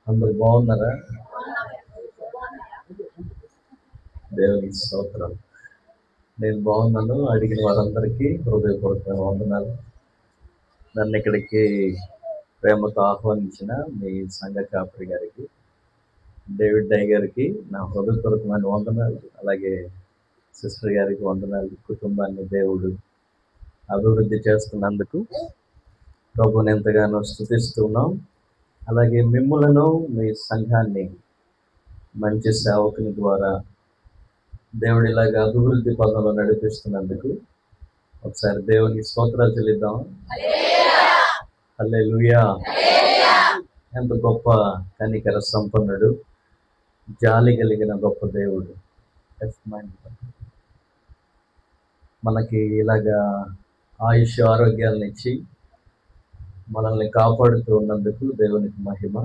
అందరు బాగున్నారా? దేవునికి స్తోత్రం. నేను బాగున్నాను. అడిగిన వారందరికీ హృదయపూర్వక వందనాలు. నన్ను ఇక్కడికి ప్రేమతో ఆహ్వానించిన మీ సంఘ కాపరి గారికి, డేవిడ్ డై గారికి నా హృదయపూర్వకమైన వందనాలు. అలాగే సిస్టర్ గారికి వందనాలు. కుటుంబాన్ని దేవుడు అభివృద్ధి చేస్తున్నందుకు ప్రభుని ఎంతగానో స్తుతిస్తున్నాం. అలాగే మిమ్ములను, మీ సంఘాన్ని మంచి సేవకుని ద్వారా దేవుడు ఇలాగా అభివృద్ధి పదంలో నడిపిస్తున్నందుకు ఒకసారి దేవునికి స్తోత్రాలు చెల్లిద్దాం. హల్లెలూయా. ఎంత గొప్ప కనికర సంపన్నుడు, జాలి కలిగిన గొప్ప దేవుడు. మనకి ఇలాగా ఆయుష్ ఆరోగ్యాలను ఇచ్చి మనల్ని కాపాడుతూ ఉన్నందుకు దేవునికి మహిమ.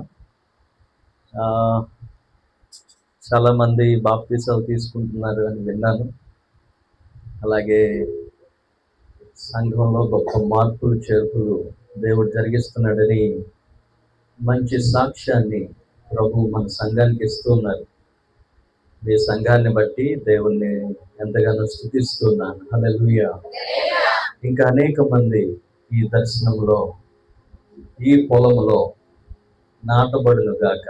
చాలామంది బాప్తీసాలు తీసుకుంటున్నారు అని విన్నాను. అలాగే సంఘంలో గొప్ప మార్పులు చేర్పులు దేవుడు జరిగిస్తున్నాడని మంచి సాక్ష్యాన్ని ప్రభు మన సంఘానికి ఇస్తున్నారు. మీ సంఘాన్ని బట్టి దేవుణ్ణి ఎంతగానో స్తుతిస్తున్నాను. హల్లెలూయా. ఇంకా అనేక మంది ఈ దర్శనంలో, ఈ పొలంలో నాటబడును గాక.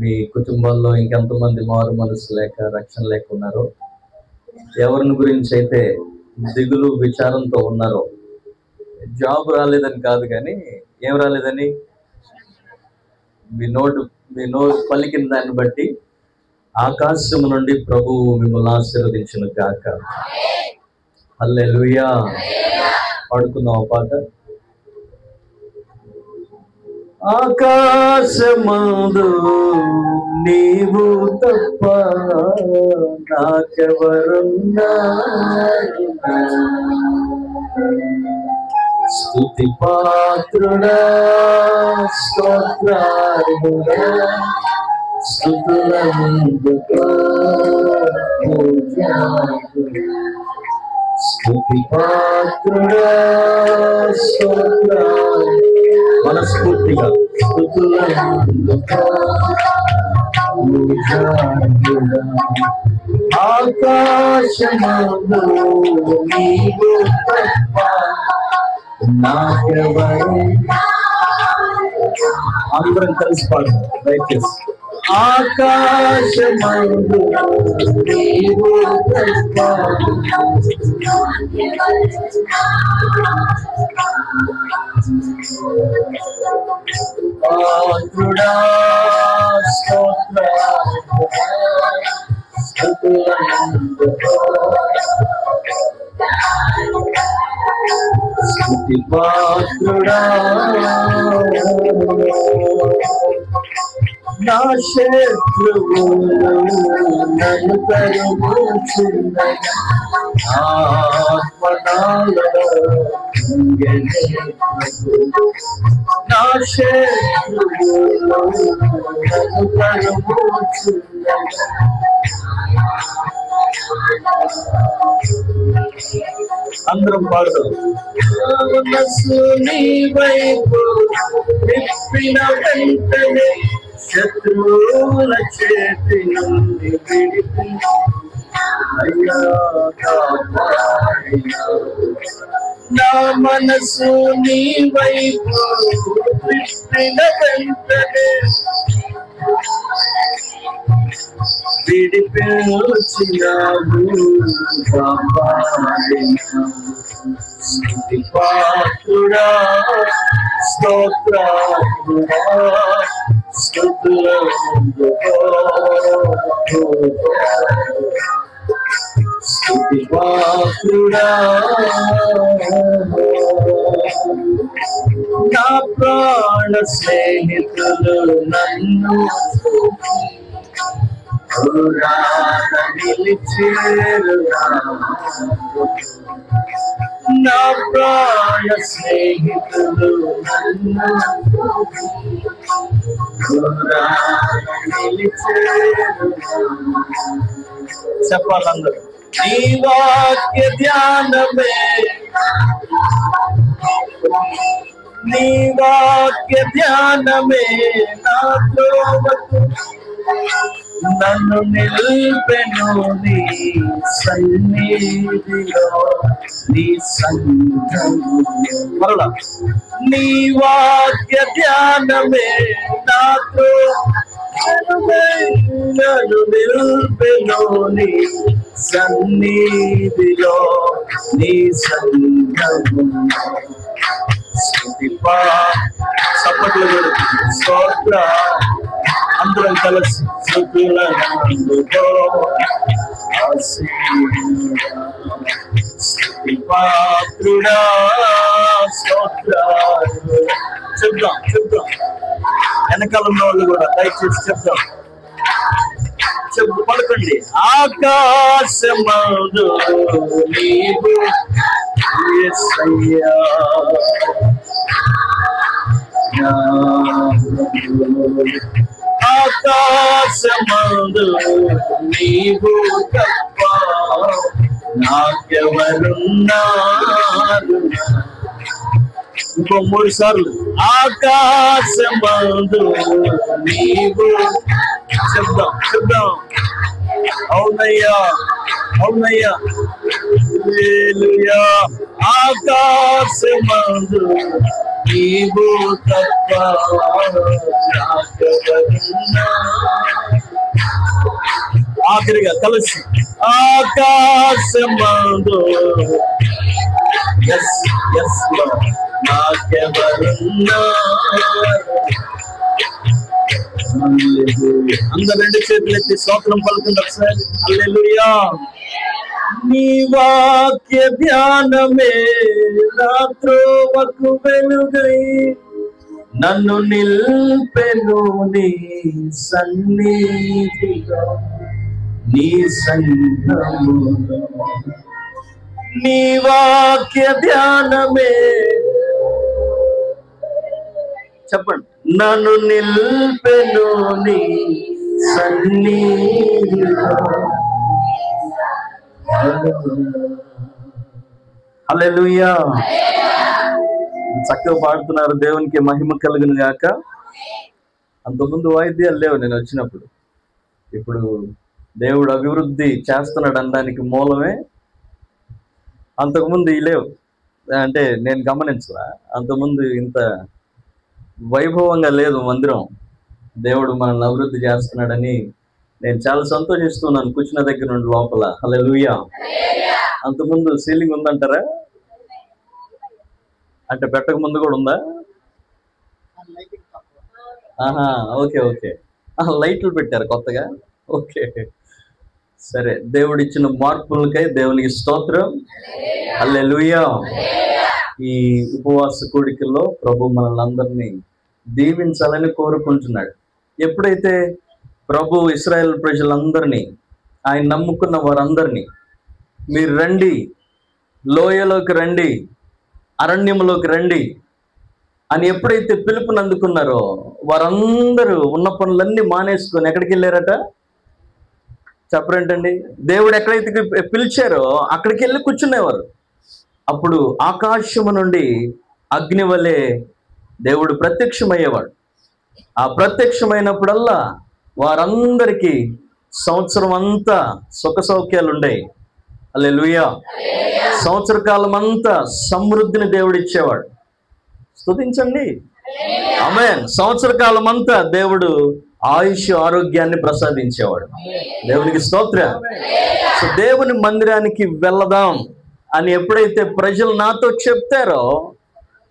మీ కుటుంబాల్లో ఇంకెంతమంది మారు మనసు లేక రక్షణ లేక ఉన్నారో, ఎవరిని గురించి అయితే దిగులు విచారంతో ఉన్నారో, జాబ్ రాలేదని కాదు కానీ ఏం రాలేదని, మీ నోటు పలికిన దాన్ని బట్టి ఆకాశం నుండి ప్రభువు మిమ్మల్ని ఆశీర్వదించును గాక. హల్లెలూయా. పాడుకుందాం పాట. ఆకాశమందు నీవు తప్ప నాకెవరున్నారు? స్తుతి పాత్రుడా, స్తోత్రార్హుడా, స్తుతులందుకో పూజ్యార్హుడా. స్తుతి పాత్రుడా, స్తోత్రార్హుడా, మనస్ఫూర్తిగా స్తుతులందుకో పూజ్యార్హుడా. ఆకాశమందు నీవు తప్ప నాకెవరు. అందరం కలిసి పాడు దయచేసి. ఆకాశమందు నీవు తప్ప పాత్రుడా, స్తోత్రార్హుడా, స్తుతులందుకో స్తుతి పాత్రుడా. నా శత్రువులు నన్ను తరుముచుండగా ఆత్మనాలో నా శత్రువులు నన్ను తరుముచుండగా అందరం పాడుతాం. మనసు నీ వైపు తిప్పిన వెంటనే శత్రువుల చేతి నుండి విడిపి అయ్యా కాపాడినావు. నా మనసు నీ వైపు తిప్పిన వెంటనే విడిపించినావు, కాపాడినావు. స్తుతి పాత్రుడా, స్తోత్రార్హుడా, స్తుతులందుకో స్తుతి పాత్రుడా. నా ప్రాణ స్నేహితులు నన్ను నిలిచేరుగా. నా ప్రాణ స్నేహితులు నన్ను నిలిచేరుగా. చెప్పాలందరూ. నీ వాక్య ధ్యానమే, నీ వాక్య ధ్యానమే నా నన్ను నిల్పెను నీ సన్నిధిలో నీ సంఘము మరలా నీ వాక్య ధ్యానమే నాతో నన్ను నిల్పెను నీ సన్నిధిలో నీ సంఘము స్తుతిపా సప్పట్లు స్తోత్ర అందరం కలిసి స్తుతిపాత్రుడా స్తోత్ర చెప్దాం వెనకాలంలో వాళ్ళు కూడా దయచేసి చెప్దాం పడుకోండి ఆకాశమందు నీవు యేసయ్యా ఆకాశమందు నీవు తప్ప నాకెవరున్నారు ఇంకో 3 సార్లు ఆకాశమందు నీవు చెప్దాం అవునయ్యా హల్లెలూయా ఆకాశమందు నీవు తప్ప ఆఖరిగా కలిసి ఆకాశమందు అందరు 2 చేతులు ఎత్తి స్తోత్రం పలుకుంది ఒకసారి హల్లెలూయా నీ వాక్య ధ్యానమే రాత్రోవకు వెలుగై నన్ను నిల్పెను నీ సన్నిధిలో నీ సంఘములో నీ వాక్య ధ్యానమే చెప్పండి నన్ను నిల్పెను నీ సన్నిధిలో హల్లెలూయా చక్కగా పాడుతున్నారు దేవునికి మహిమ కలుగును గాక అంతకుముందు వాయిద్యాలు లేవు నేను వచ్చినప్పుడు ఇప్పుడు దేవుడు అభివృద్ధి చేస్తున్నాడు అనడానికి మూలమే అంతకుముందు లేవు అంటే నేను గమనించలా అంతకుముందు ఇంత వైభవంగా లేదు మందిరం దేవుడు మనల్ని అభివృద్ధి చేస్తున్నాడని నేను చాలా సంతోషిస్తున్నాను కూర్చున్న దగ్గర నుండి లోపల హల్లెలూయా అంతకుముందు సీలింగ్ ఉందంటారా అంటే పెట్టక ముందు కూడా ఉందా ఆహా ఓకే లైట్లు పెట్టారు కొత్తగా ఓకే సరే దేవుడు ఇచ్చిన మార్పులకై దేవునికి స్తోత్రం హల్లెలూయా ఈ ఉపవాస కూడికల్లో ప్రభు మనల్ని అందరినీ దీవించాలని కోరుకుంటున్నాడు ఎప్పుడైతే ప్రభు ఇశ్రాయేల్ ప్రజలందరినీ ఆయన నమ్ముకున్న వారందరినీ మీరు రండి లోయలోకి రండి అరణ్యంలోకి రండి అని ఎప్పుడైతే పిలుపునందుకున్నారో వారందరూ ఉన్న పనులన్నీ మానేసుకొని ఎక్కడికి వెళ్ళారట చెప్పరేంటండి దేవుడు ఎక్కడైతే పిలిచారో అక్కడికి వెళ్ళి కూర్చునేవారు అప్పుడు ఆకాశము నుండి అగ్ని వలె దేవుడు ప్రత్యక్షమయ్యేవాడు ఆ ప్రత్యక్షమైనప్పుడల్లా వారందరికీ సంవత్సరం అంతా సుఖ సౌఖ్యాలు ఉండేవి హల్లెలూయా సంవత్సర కాలం అంతా సమృద్ధిని దేవుడు ఇచ్చేవాడు స్తుతించండి ఆమేన్ సంవత్సర కాలం అంతా దేవుడు ఆయుష్ ఆరోగ్యాన్ని ప్రసాదించేవాడు దేవునికి స్తోత్రం సో దేవుని మందిరానికి వెళ్దాం అని ఎప్పుడైతే ప్రజలు నాతో చెప్తారో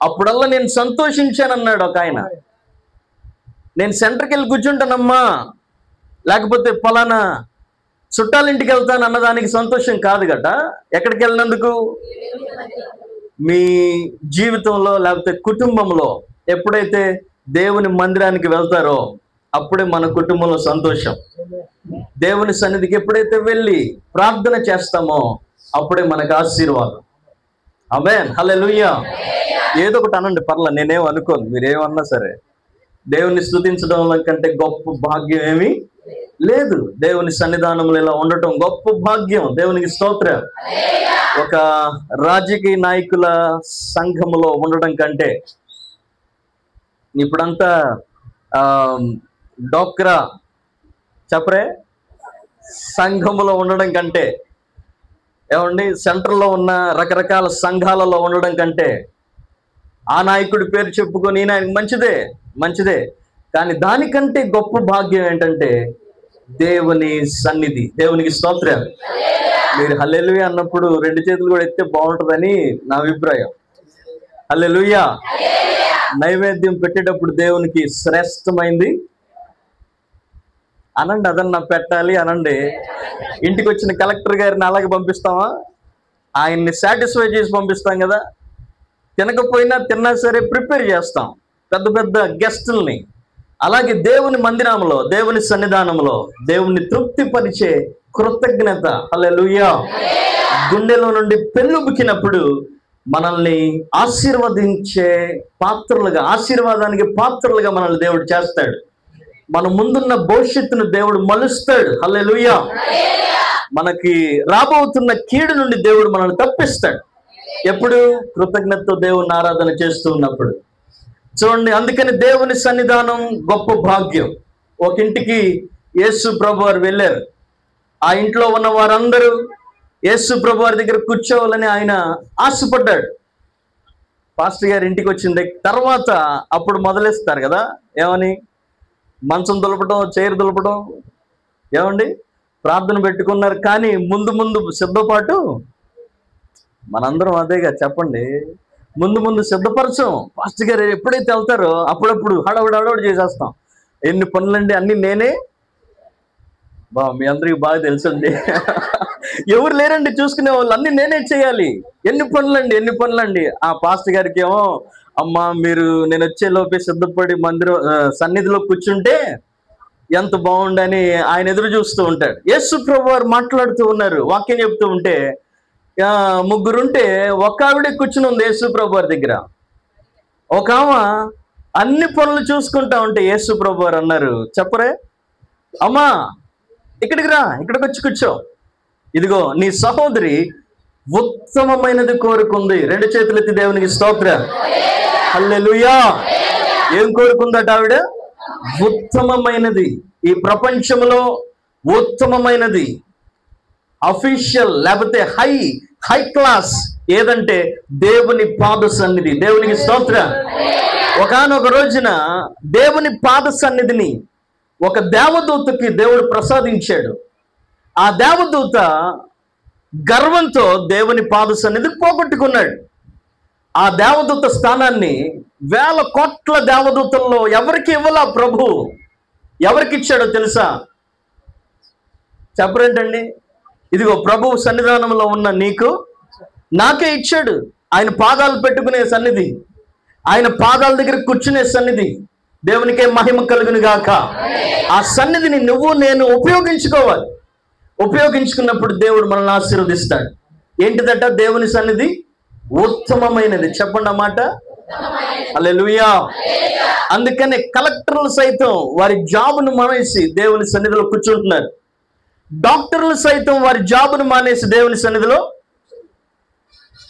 అప్పుడల్లా నేను సంతోషించానన్నాడు ఒక ఆయన నేను సెంటర్కి వెళ్ళి కూర్చుంటానమ్మా లేకపోతే ఫలానా చుట్టాలింటికి వెళ్తాను అన్నదానికి సంతోషం కాదు గట ఎక్కడికి వెళ్ళినందుకు మీ జీవితంలో లేకపోతే కుటుంబంలో ఎప్పుడైతే దేవుని మందిరానికి వెళ్తారో అప్పుడే మన కుటుంబంలో సంతోషం దేవుని సన్నిధికి ఎప్పుడైతే వెళ్ళి ప్రార్థన చేస్తామో అప్పుడే మనకు ఆశీర్వాదం ఆమేన్ హల్లెలూయా ఏదో ఒకటి అనండి పర్లా నేనేం అనుకోను మీరేమన్నా సరే దేవుని స్తుతించడం కంటే గొప్ప భాగ్యం ఏమీ లేదు దేవుని సన్నిధానంలో ఇలా ఉండటం గొప్ప భాగ్యం దేవునికి స్తోత్రం ఒక రాజకీయ నాయకుల సంఘములో ఉండటం కంటే ఇప్పుడంతా డోక్రా చెప్పరే సంఘములో ఉండడం కంటే, ఏమండి, సెంటర్లో ఉన్న రకరకాల సంఘాలలో ఉండడం కంటే, ఆ నాయకుడి పేరు చెప్పుకొని ఆయనకు మంచిదే మంచిదే, కానీ దానికంటే గొప్ప భాగ్యం ఏంటంటే దేవుని సన్నిధి. దేవునికి స్తోత్రం. మీరు హల్లెలూయా అన్నప్పుడు 2 చేతులు కూడా ఎత్తే బాగుంటుందని నా అభిప్రాయం. హల్లెలూయా. నైవేద్యం పెట్టేటప్పుడు దేవునికి శ్రేష్టమైంది అనండి, అదన్నా పెట్టాలి అనండి. ఇంటికి వచ్చిన కలెక్టర్ గారిని అలాగే పంపిస్తామా? ఆయన్ని సాటిస్ఫై చేసి పంపిస్తాం కదా. తినకపోయినా తిన్నా సరే ప్రిపేర్ చేస్తాం పెద్ద పెద్ద గెస్టుల్ని. అలాగే దేవుని మందిరంలో, దేవుని సన్నిధానంలో దేవుని తృప్తిపరిచే కృతజ్ఞత, హల్లెలూయా, గుండెలో నుండి పెళ్ళుబుకినప్పుడు మనల్ని ఆశీర్వదించే పాత్రలుగా, ఆశీర్వాదానికి పాత్రలుగా మనల్ని దేవుడు చేస్తాడు. మన ముందున్న భవిష్యత్తును దేవుడు మలుస్తాడు. హల్లెలూయా. మనకి రాబోతున్న కీడు నుండి దేవుడు మనల్ని తప్పిస్తాడు. ఎప్పుడు? కృతజ్ఞతతో దేవుని ఆరాధన చేస్తూ ఉన్నప్పుడు. చూడండి, అందుకని దేవుని సన్నిధానం గొప్ప భాగ్యం. ఒక ఇంటికి యేసు ప్రభు వారు వెళ్ళారు. ఆ ఇంట్లో ఉన్న వారందరూ యేసు ప్రభు వారి దగ్గర కూర్చోవాలని ఆయన ఆశపడ్డాడు. పాస్టర్ గారి ఇంటికి వచ్చిన తర్వాత అప్పుడు మొదలేస్తారు కదా, ఏమని? మంచం దులపడం, చైర్ దులపడం, ఏమండి, ప్రార్థన పెట్టుకున్నారు. కానీ ముందు ముందు సిద్ధపాటు మనందరం అదేగా, చెప్పండి. ముందు సిద్ధపరచం. పాస్టర్ గారు ఎప్పుడైతే వెళ్తారో అప్పుడప్పుడు హడవుడు చేసేస్తాం. ఎన్ని పనులండి, అన్ని నేనే. మీ అందరికి బాగా తెలుసండి. ఎవరు లేరండి చూసుకునే వాళ్ళు, అన్ని నేనే చేయాలి. ఎన్ని పనులండి. ఆ పాస్టర్ గారికి ఏమో, అమ్మా మీరు నేను వచ్చే లోపే సిద్ధపడి సన్నిధిలో కూర్చుంటే ఎంత బాగుండని ఆయన ఎదురు చూస్తూ ఉంటాడు. యేసు ప్రభు వారు మాట్లాడుతూ ఉన్నారు, వాక్యం చెప్తూ ఉంటే, ముగ్గురుంటే ఒక ఆవిడే కూర్చుని ఉంది యేసు ప్రభు వారి దగ్గర. ఒక ఆమె అన్ని పనులు చూసుకుంటా ఉంటే యేసు ప్రభు వారు అన్నారు, చెప్పరే అమ్మా, ఇక్కడికి రా, ఇక్కడికి వచ్చి కూర్చో. ఇదిగో నీ సహోదరి ఉత్తమమైనది కోరుకుంది. 2 చేతులెత్తి దేవునికి స్తోత్రం. హల్లెలూయా. ఏం కోరుకుందట ఆవిడ? ఉత్తమమైనది. ఈ ప్రపంచంలో ఉత్తమమైనది, అఫీషియల్ లేకపోతే హై క్లాస్ ఏదంటే దేవుని పాద సన్నిధి. దేవునికి స్తోత్రం. ఒకానొక రోజున దేవుని పాద సన్నిధిని ఒక దేవదూతకి దేవుడు ప్రసాదించాడు. ఆ దేవదూత గర్వంతో దేవుని పాద సన్నిధికి పోగొట్టుకున్నాడు. ఆ దేవదూత స్థానాన్ని 1000 కోట్ల దేవదూతల్లో ఎవరికి ఇవ్వాలా ప్రభు? ఎవరికి ఇచ్చాడో తెలుసా? చెప్పరేంటండి? ఇదిగో ప్రభు సన్నిధానంలో ఉన్న నీకు నాకే ఇచ్చాడు. ఆయన పాదాలు పెట్టుకునే సన్నిధి, ఆయన పాదాల దగ్గర కూర్చునే సన్నిధి. దేవునికే మహిమ కలుగును గాక. ఆ సన్నిధిని నువ్వు నేను ఉపయోగించుకోవాలి. ఉపయోగించుకున్నప్పుడు దేవుడు మనల్ని ఆశీర్వదిస్తాడు. ఏంటిదట? దేవుని సన్నిధి ఉత్తమమైనది. చెప్పండి అన్నమాట. హల్లెలూయా. అందుకనే కలెక్టర్లు సైతం వారి జాబును మానేసి దేవుని సన్నిధిలో కూర్చుంటున్నారు. డాక్టర్లు సైతం వారి జాబును మానేసి దేవుని సన్నిధిలో,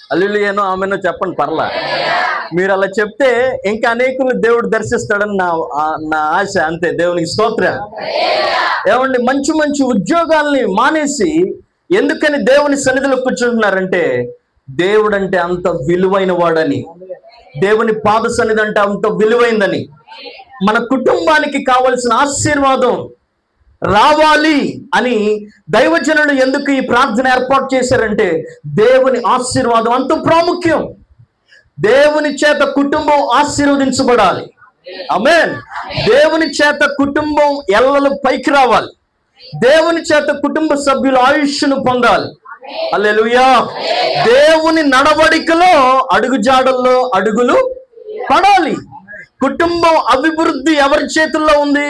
హల్లెలూయానో ఆమెనో చెప్పండి, పర్లా. మీరు అలా చెప్తే ఇంకా అనేకులు దేవుడు దర్శిస్తాడని నా ఆశ. అంతే. దేవునికి స్తోత్రం. ఏమండి, మంచి ఉద్యోగాల్ని మానేసి ఎందుకని దేవుని సన్నిధిలో కూర్చుంటున్నారంటే, దేవుడు అంటే అంత విలువైన వాడని, దేవుని పాద సన్నిధి అంటే అంత విలువైందని. మన కుటుంబానికి కావలసిన ఆశీర్వాదం రావాలి అని దైవజనులు ఎందుకు ఈ ప్రార్థన ఏర్పాటు చేశారంటే, దేవుని ఆశీర్వాదం అంత ప్రాముఖ్యం. దేవుని చేత కుటుంబం ఆశీర్వదించబడాలి. ఆమేన్. దేవుని చేత కుటుంబం ఎల్లలు పైకి రావాలి. దేవుని చేత కుటుంబ సభ్యులు ఆయుష్ను పొందాలి. హల్లెలూయా. దేవుని నడవడికలో అడుగుజాడల్లో అడుగులు పడాలి. కుటుంబం అభివృద్ధి ఎవరి చేతుల్లో ఉంది?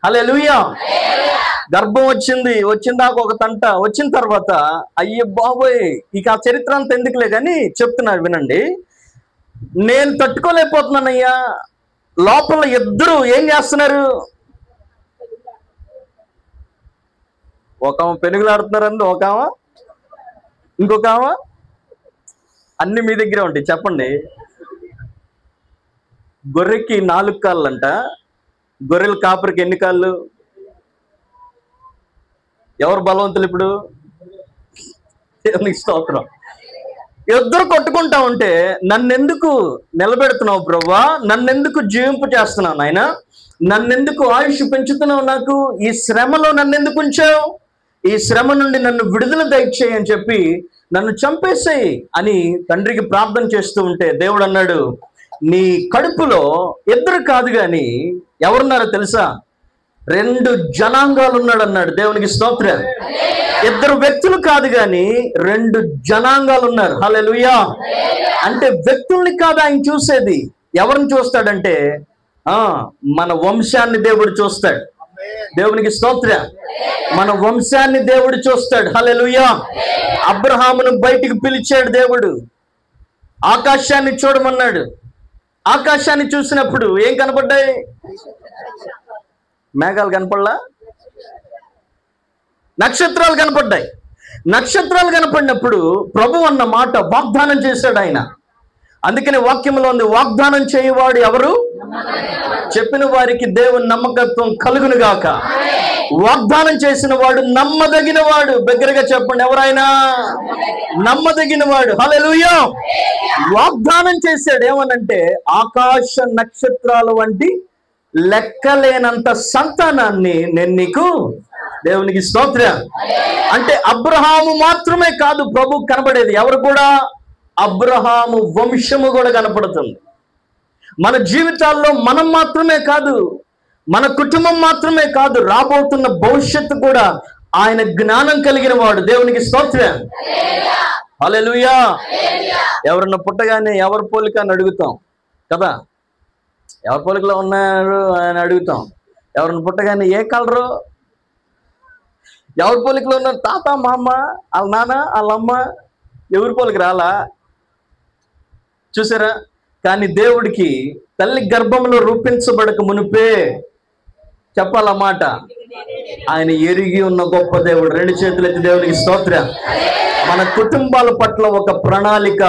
హల్లెలూయా. గర్భం వచ్చిందాక ఒక తంట, వచ్చిన తర్వాత అయ్యే బాబోయ్, ఇక ఆ చరిత్ర అంతా ఎందుకులే కానీ చెప్తున్నారు వినండి. నేను తట్టుకోలేకపోతున్నానయ్యా. లోపల ఇద్దరు ఏం చేస్తున్నారు? ఒక ఆమె పెనుగులాడుతున్నారండి, ఒక ఆమె, ఇంకొక ఆమె. అన్ని మీ దగ్గరే ఉంటాయి. చెప్పండి. గొర్రెకి 4 కాళ్ళంట, గొర్రెల కాపరికి ఎన్ని కాళ్ళు? ఎవరు బలవంతులు ఇప్పుడు? దేవునికి స్తోత్రం. ఇద్దరు కొట్టుకుంటా ఉంటే నన్నెందుకు నిలబెడుతున్నావు ప్రభువా, నన్నెందుకు జీవింపు చేస్తున్నావు నాయన, నన్నెందుకు ఆయుష్ పెంచుతున్నావు, నాకు ఈ శ్రమలో నన్నెందుకు ఉంచావు, ఈ శ్రమ నుండి నన్ను విడుదల దయచేయి అని చెప్పి నన్ను చంపేసేయి అని తండ్రికి ప్రార్థన చేస్తూ ఉంటే దేవుడు అన్నాడు, నీ కడుపులో ఇద్దరు కాదు కానీ ఎవరున్నారో తెలుసా? 2 జనాంగాలు ఉన్నాడు అన్నాడు. దేవునికి స్తోత్రం. ఇద్దరు వ్యక్తులు కాదు కానీ 2 జనాంగాలు ఉన్నారు. హల్లెలూయా. అంటే వ్యక్తుల్ని కాదు ఆయన చూసేది, ఎవరిని చూస్తాడంటే మన వంశాన్ని దేవుడు చూస్తాడు. దేవునికి స్తోత్రం. మన వంశాన్ని దేవుడు చూస్తాడు. హల్లెలూయా. అబ్రహామును బయటికి పిలిచాడు దేవుడు, ఆకాశాన్ని చూడమన్నాడు. ఆకాశాన్ని చూసినప్పుడు ఏం కనపడ్డాయి? మేఘాలు కనపడలా, నక్షత్రాలు కనపడ్డాయి. నక్షత్రాలు కనపడినప్పుడు ప్రభు అన్న మాట వాగ్దానం చేశాడు ఆయన. అందుకని వాక్యంలో ఉంది, వాగ్దానం చేయవాడు ఎవరు? చెప్పిన వారికి దేవుని నమ్మకత్వం కలుగును గాక. వాగ్దానం చేసిన వాడు నమ్మదగిన వాడు. దగ్గరగా చెప్పండి, ఎవరైనా నమ్మదగిన వాడు. హల్లెలూయా. వాగ్దానం చేశాడు ఏమనంటే, ఆకాశ నక్షత్రాల వంటి లెక్కలేనంత సంతానాన్ని నేను నీకు. దేవునికి స్తోత్రం. అంటే అబ్రహాము మాత్రమే కాదు ప్రభు కనబడేది, ఎవరు కూడా? అబ్రహాము వంశము కూడా కనపడుతుంది. మన జీవితాల్లో మనం మాత్రమే కాదు, మన కుటుంబం మాత్రమే కాదు, రాబోతున్న భవిష్యత్తు కూడా ఆయన జ్ఞానం కలిగిన వాడు. దేవునికి స్తోత్రం. హల్లెలూయా. ఎవరన్నా పుట్టగానే ఎవరి పోలిక అని అడుగుతాం కదా, ఎవరి పోలికలో ఉన్నారు అని అడుగుతాం. ఎవరిని పుట్టగానే ఏ కలరు, ఎవరి పోలికలో ఉన్నారు? తాత, మా అమ్మ, వాళ్ళ నాన్న, వాళ్ళ అమ్మ, ఎవరి పోలిక రాలా? చూసారా? కానీ దేవుడికి తల్లి గర్భంలో రూపించబడక మునిపే చెప్పాలన్నమాట, ఆయన ఎరిగి ఉన్న గొప్ప దేవుడు. 2 చేతులు ఎత్తి దేవునికి స్తోత్రం. మన కుటుంబాల పట్ల ఒక ప్రణాళిక,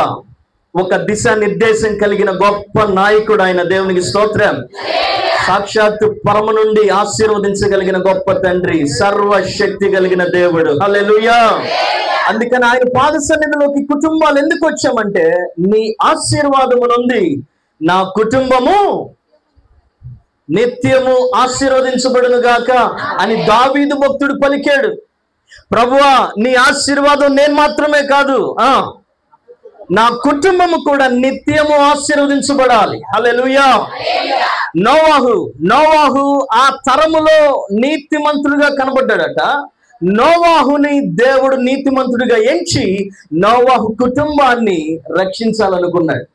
ఒక దిశానిర్దేశం కలిగిన గొప్ప నాయకుడు ఆయన. దేవునికి స్తోత్రం. సాక్షాత్తు పరమ నుండి ఆశీర్వదించగలిగిన గొప్ప తండ్రి, సర్వశక్తి కలిగిన దేవుడు. హల్లెలూయా. అందుకని ఆయన పాద సన్నిధిలోకి కుటుంబాలు ఎందుకు వచ్చామంటే, నీ ఆశీర్వాదము నుండి నా కుటుంబము నిత్యము ఆశీర్వదించబడును గాక అని దావీదు భక్తుడు పలికాడు. ప్రభువా, నీ ఆశీర్వాదం నేను మాత్రమే కాదు, నా కుటుంబము కూడా నిత్యము ఆశీర్వదించబడాలి. హల్లెలూయా. నోవాహు ఆ తరములో నీతిమంతుడుగా కనబడ్డాడట. నోవాహుని దేవుడు నీతిమంతుడిగా ఎంచి నోవాహు కుటుంబాన్ని రక్షించాలనుకున్నాడు.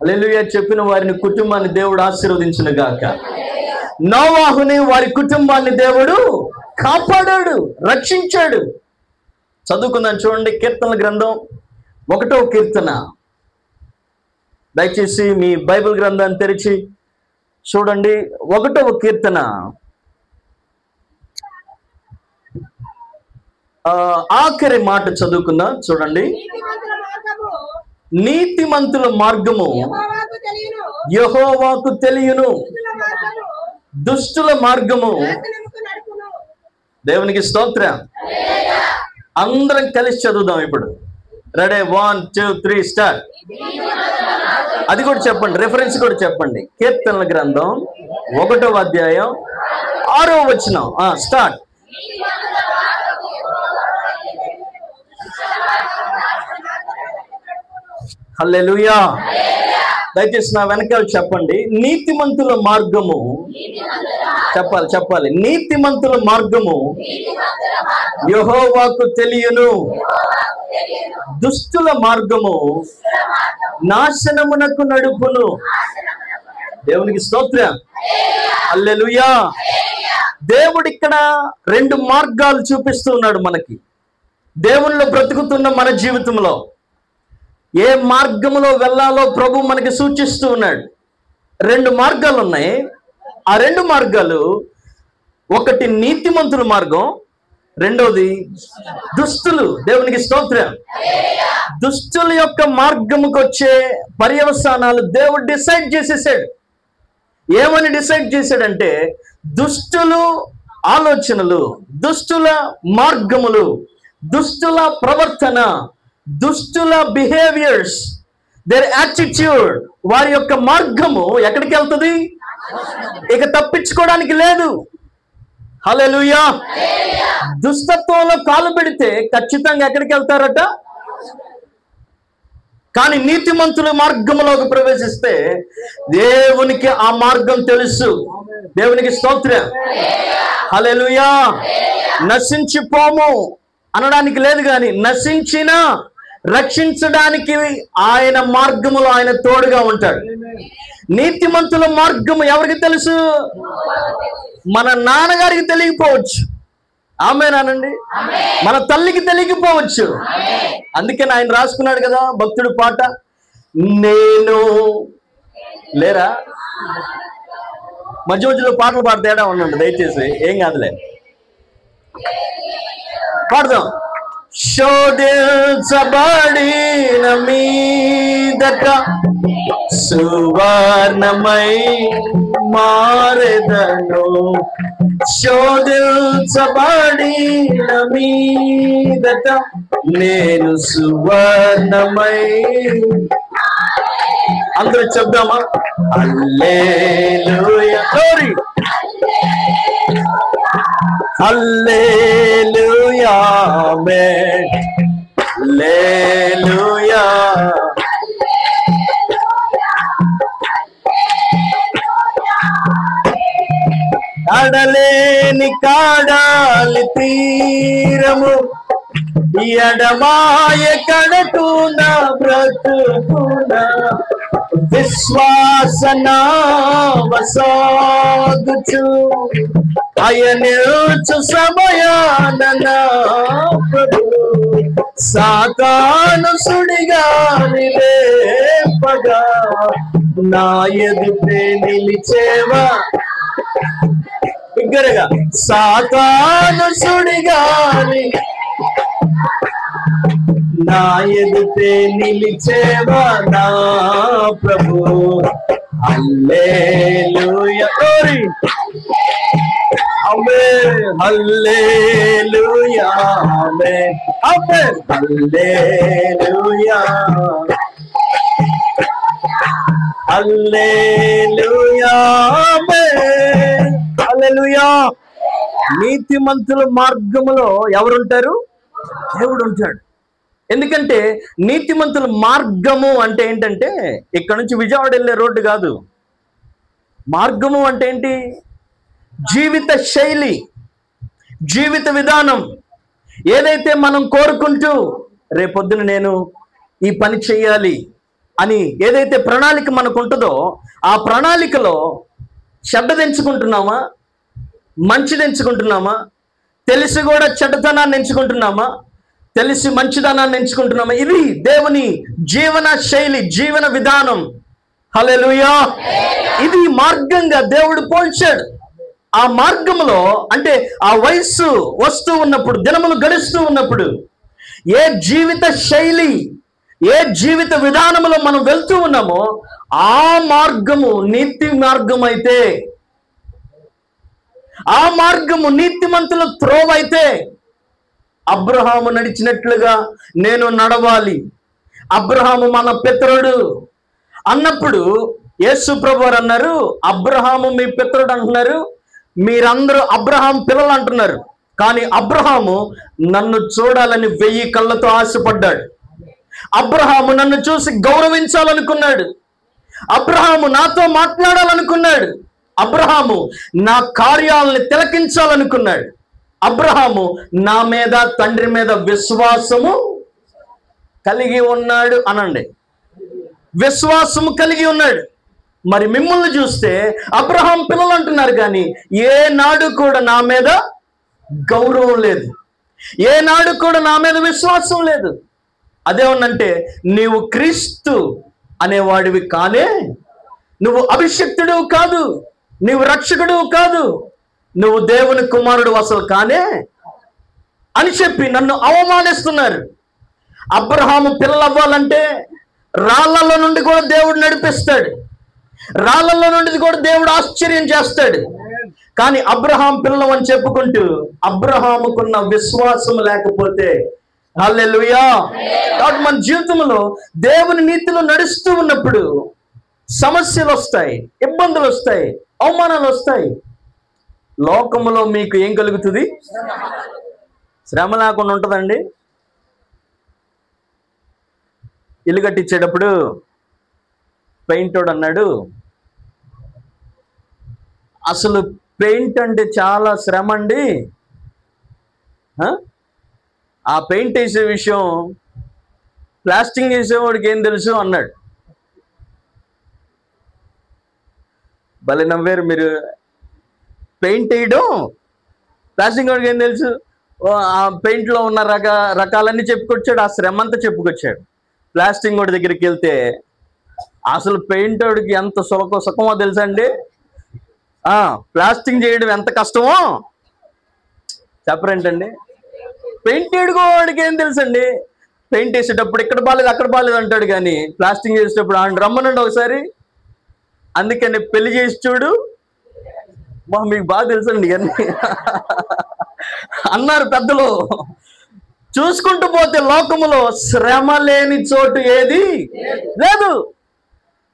హల్లెలూయా. చెప్పిన వారిని కుటుంబాన్ని దేవుడు ఆశీర్వదించును గాక. నోవాహుని వారి కుటుంబాన్ని దేవుడు కాపాడాడు, రక్షించాడు. చదువుకుందాం చూడండి, కీర్తనల గ్రంథం 1వ కీర్తన. దయచేసి మీ బైబిల్ గ్రంథాన్ని తెరిచి చూడండి. 1వ కీర్తన ఆఖరి మాట చదువుకుందాం చూడండి. నీతిమంతుల మార్గము యెహోవాకు తెలియను, దుష్టుల మార్గము. దేవునికి స్తోత్రం. అందరం కలిసి చదువుదాం ఇప్పుడు. Ready, 1 2 3 start. అది కూడా చెప్పండి, రిఫరెన్స్ కూడా చెప్పండి. కీర్తనల గ్రంథం 1వ అధ్యాయం 6వ వచనం. స్టార్ట్. హల్లెలూయా. దయచేసి నా వెనకాల చెప్పండి, నీతిమంతుల మార్గము. చెప్పాలి. నీతిమంతుల మార్గము యెహోవాకు తెలియను, దుష్టుల మార్గము నాశనమునకు నడుపును. దేవునికి స్తోత్రం. హల్లెలూయా. దేవుడు ఇక్కడ 2 మార్గాలు చూపిస్తూ ఉన్నాడు మనకి. దేవునిలో బ్రతుకుతున్న మన జీవితంలో ఏ మార్గంలో వెళ్ళాలో ప్రభు మనకి సూచిస్తూ ఉన్నాడు. 2 మార్గాలు ఉన్నాయి. ఆ 2 మార్గాలు, ఒకటి నీతిమంతుల మార్గం, రెండోది దుష్టులు. దేవునికి స్తోత్రం. దుష్టుల యొక్క మార్గముకు వచ్చే పర్యవసానాలు దేవుడు డిసైడ్ చేసేసాడు. ఏమని డిసైడ్ చేశాడంటే, దుష్టులు ఆలోచనలు, దుష్టుల మార్గములు, దుష్టుల ప్రవర్తన, దుష్టుల బిహేవియర్స్, దేర్ యాటిట్యూడ్, వారి యొక్క మార్గము ఎక్కడికి వెళ్తుంది? ఇక తప్పించుకోవడానికి లేదు. హల్లెలూయా. దుష్టత్వంలో కాలు పెడితే ఖచ్చితంగా ఎక్కడికి వెళ్తారట? కానీ నీతిమంతుల మార్గంలోకి ప్రవేశిస్తే దేవునికి ఆ మార్గం తెలుసు. దేవునికి స్తోత్రం. హల్లెలూయా. నశించిపోము అనడానికి లేదు, కానీ నశించిన రక్షించడానికి ఆయన మార్గములో ఆయన తోడుగా ఉంటాడు. నీతిమంతుల మార్గము ఎవరికి తెలుసు? మన నాన్నగారికి తెలియకపోవచ్చు, ఆమేనండి, మన తల్లికి తెలియకపోవచ్చు. అందుకని ఆయన రాసుకున్నాడు కదా భక్తుడు పాట, నేను లేరా మధ్య మధ్యలో పాటలు పాట తేడా ఉండండి దయచేసి, ఏం కాదులే, పాడదాం. శోధించబడిన మీదట సువర్ణమై మారెదను, శోధించబడిన మీదట నేను సువర్ణమై. అందరూ చెప్దామా? హల్లెలూయా, గ్లోరీ, హల్లెలూయా, ఆమేన్, హల్లెలూయా. అడలేని కాడాలి తీరము, ఎడమాయ కడకున బ్రతుకున, విశ్వాసనావసాగుచు అయనిల్చు సమయాన ప్రభు సాతాను సుడిగా నిలేపగా నా ఎదుటే నిలిచేవా. బిగ్గరగా, సాతాను సుడిగాని నా ఎదుటే నిలిచేవా నా ప్రభు. హల్లెలూయా, గ్లోరీ, ఆమేన్, హల్లెలూయా, ఆమేన్, ఆమేన్, హల్లెలూయా, హల్లెలూయా, ఆమేన్, హల్లెలూయా. నీతిమంతుల మార్గములో ఎవరుంటారు? దేవుడు ఉంటాడు. ఎందుకంటే నీతిమంతుల మార్గము అంటే ఏంటంటే ఇక్కడ నుంచి విజయవాడ వెళ్ళే రోడ్డు కాదు. మార్గము అంటే ఏంటి? జీవిత శైలి, జీవిత విధానం. ఏదైతే మనం కోరుకుంటూ రేపొద్దున నేను ఈ పని చెయ్యాలి అని ఏదైతే ప్రణాళిక మనకు ఉంటుందో ఆ ప్రణాళికలో చెడ్డది ఎంచుకుంటున్నామా, మంచిది ఎంచుకుంటున్నామా, తెలిసి కూడా చెడ్డతనాన్ని ఎంచుకుంటున్నామా, తెలిసి మంచిదనాన్ని ఎంచుకుంటున్నామా? ఇది దేవుని జీవన శైలి, జీవన విధానం. హల్లెలూయా. ఇది మార్గంగా దేవుడు పోల్చాడు. ఆ మార్గంలో అంటే ఆ వయస్సు వస్తూ ఉన్నప్పుడు, దినములు గడుస్తూ ఉన్నప్పుడు ఏ జీవిత శైలి, ఏ జీవిత విధానంలో మనం వెళ్తూ ఉన్నామో ఆ మార్గము నీతి మార్గం అయితే, ఆ మార్గము నీతిమంతుల త్రోవ అయితే, అబ్రహాము నడిచినట్లుగా నేను నడవాలి. అబ్రహాము మన పితరుడు అన్నప్పుడు యేసు ప్రభువారు అన్నారు, అబ్రహాము మీ పితరుడు అంటున్నారు, మీరందరూ అబ్రహాం పిల్లలు అంటున్నారు. కానీ అబ్రహాము నన్ను చూడాలని 1000 కళ్ళతో ఆశపడ్డాడు. అబ్రహాము నన్ను చూసి గౌరవించాలనుకున్నాడు. అబ్రహాము నాతో మాట్లాడాలనుకున్నాడు. అబ్రహాము నా కార్యాలని తిలకించాలనుకున్నాడు. అబ్రహాము నా మీద, తండ్రి మీద విశ్వాసము కలిగి ఉన్నాడు అనండి. విశ్వాసము కలిగి ఉన్నాడు. మరి మిమ్మల్ని చూస్తే అబ్రహాం పిల్లలు అంటున్నారు, కానీ ఏనాడు కూడా నా మీద గౌరవం లేదు, ఏనాడు కూడా నా మీద విశ్వాసం లేదు. అదేమన్నంటే నీవు క్రీస్తు అనేవాడివి కానే, నువ్వు అభిషిక్తుడు కాదు, నువ్వు రక్షకుడు కాదు, నువ్వు దేవుని కుమారుడు అసలు కానే అని చెప్పి నన్ను అవమానిస్తున్నారు. అబ్రహాము పిల్లలు అవ్వాలంటే రాళ్లలో నుండి కూడా దేవుడు నడిపిస్తాడు, రాళ్లలో నుండి కూడా దేవుడు ఆశ్చర్యం చేస్తాడు. కానీ అబ్రహాం పిల్లం అని చెప్పుకుంటూ అబ్రహాముకున్న విశ్వాసం లేకపోతే, హల్లెలూయా, కాబట్టి మన జీవితంలో దేవుని నీతిలో నడుస్తూ ఉన్నప్పుడు సమస్యలు వస్తాయి, ఇబ్బందులు వస్తాయి, అవమానాలు వస్తాయి. లోకములో మీకు ఏం కలుగుతుంది? శ్రమ లేకుండా ఉంటుందండి. ఇల్లు కట్టించేటప్పుడు పెయింటోడు అన్నాడు, అసలు పెయింట్ అంటే చాలా శ్రమ అండి, ఆ పెయింట్ వేసే విషయం ప్లాస్టింగ్ వేసేవాడికి ఏం తెలుసు అన్నాడు. భలే నవ్వారు మీరు. పెయింట్ వేయడం ప్లాస్టింగ్ వాడికి ఏం తెలుసు? ఆ పెయింట్లో ఉన్న రకాలన్నీ చెప్పుకొచ్చాడు, ఆ శ్రమ అంతా చెప్పుకొచ్చాడు. ప్లాస్టింగ్ వాడి దగ్గరికి వెళ్తే అసలు పెయింట్ వాడికి ఎంత సుఖమో తెలుసా అండి? ప్లాస్టింగ్ చేయడం ఎంత కష్టమో చెప్పరేంటండి? పెయింట్ వేడుకోవాడికి ఏం తెలుసండి? పెయింట్ వేసేటప్పుడు ఇక్కడ బాలేదు అక్కడ బాలేదు అంటాడు, కానీ ప్లాస్టింగ్ చేసేటప్పుడు ఆయన రమ్మనండి ఒకసారి, అందుకని పెళ్లి చేసి చూడు, మీకు బాగా తెలుసండి ఇవన్నీ అన్నారు పెద్దలు. చూసుకుంటూ పోతే లోకములో శ్రమ లేని చోటు ఏది లేదు.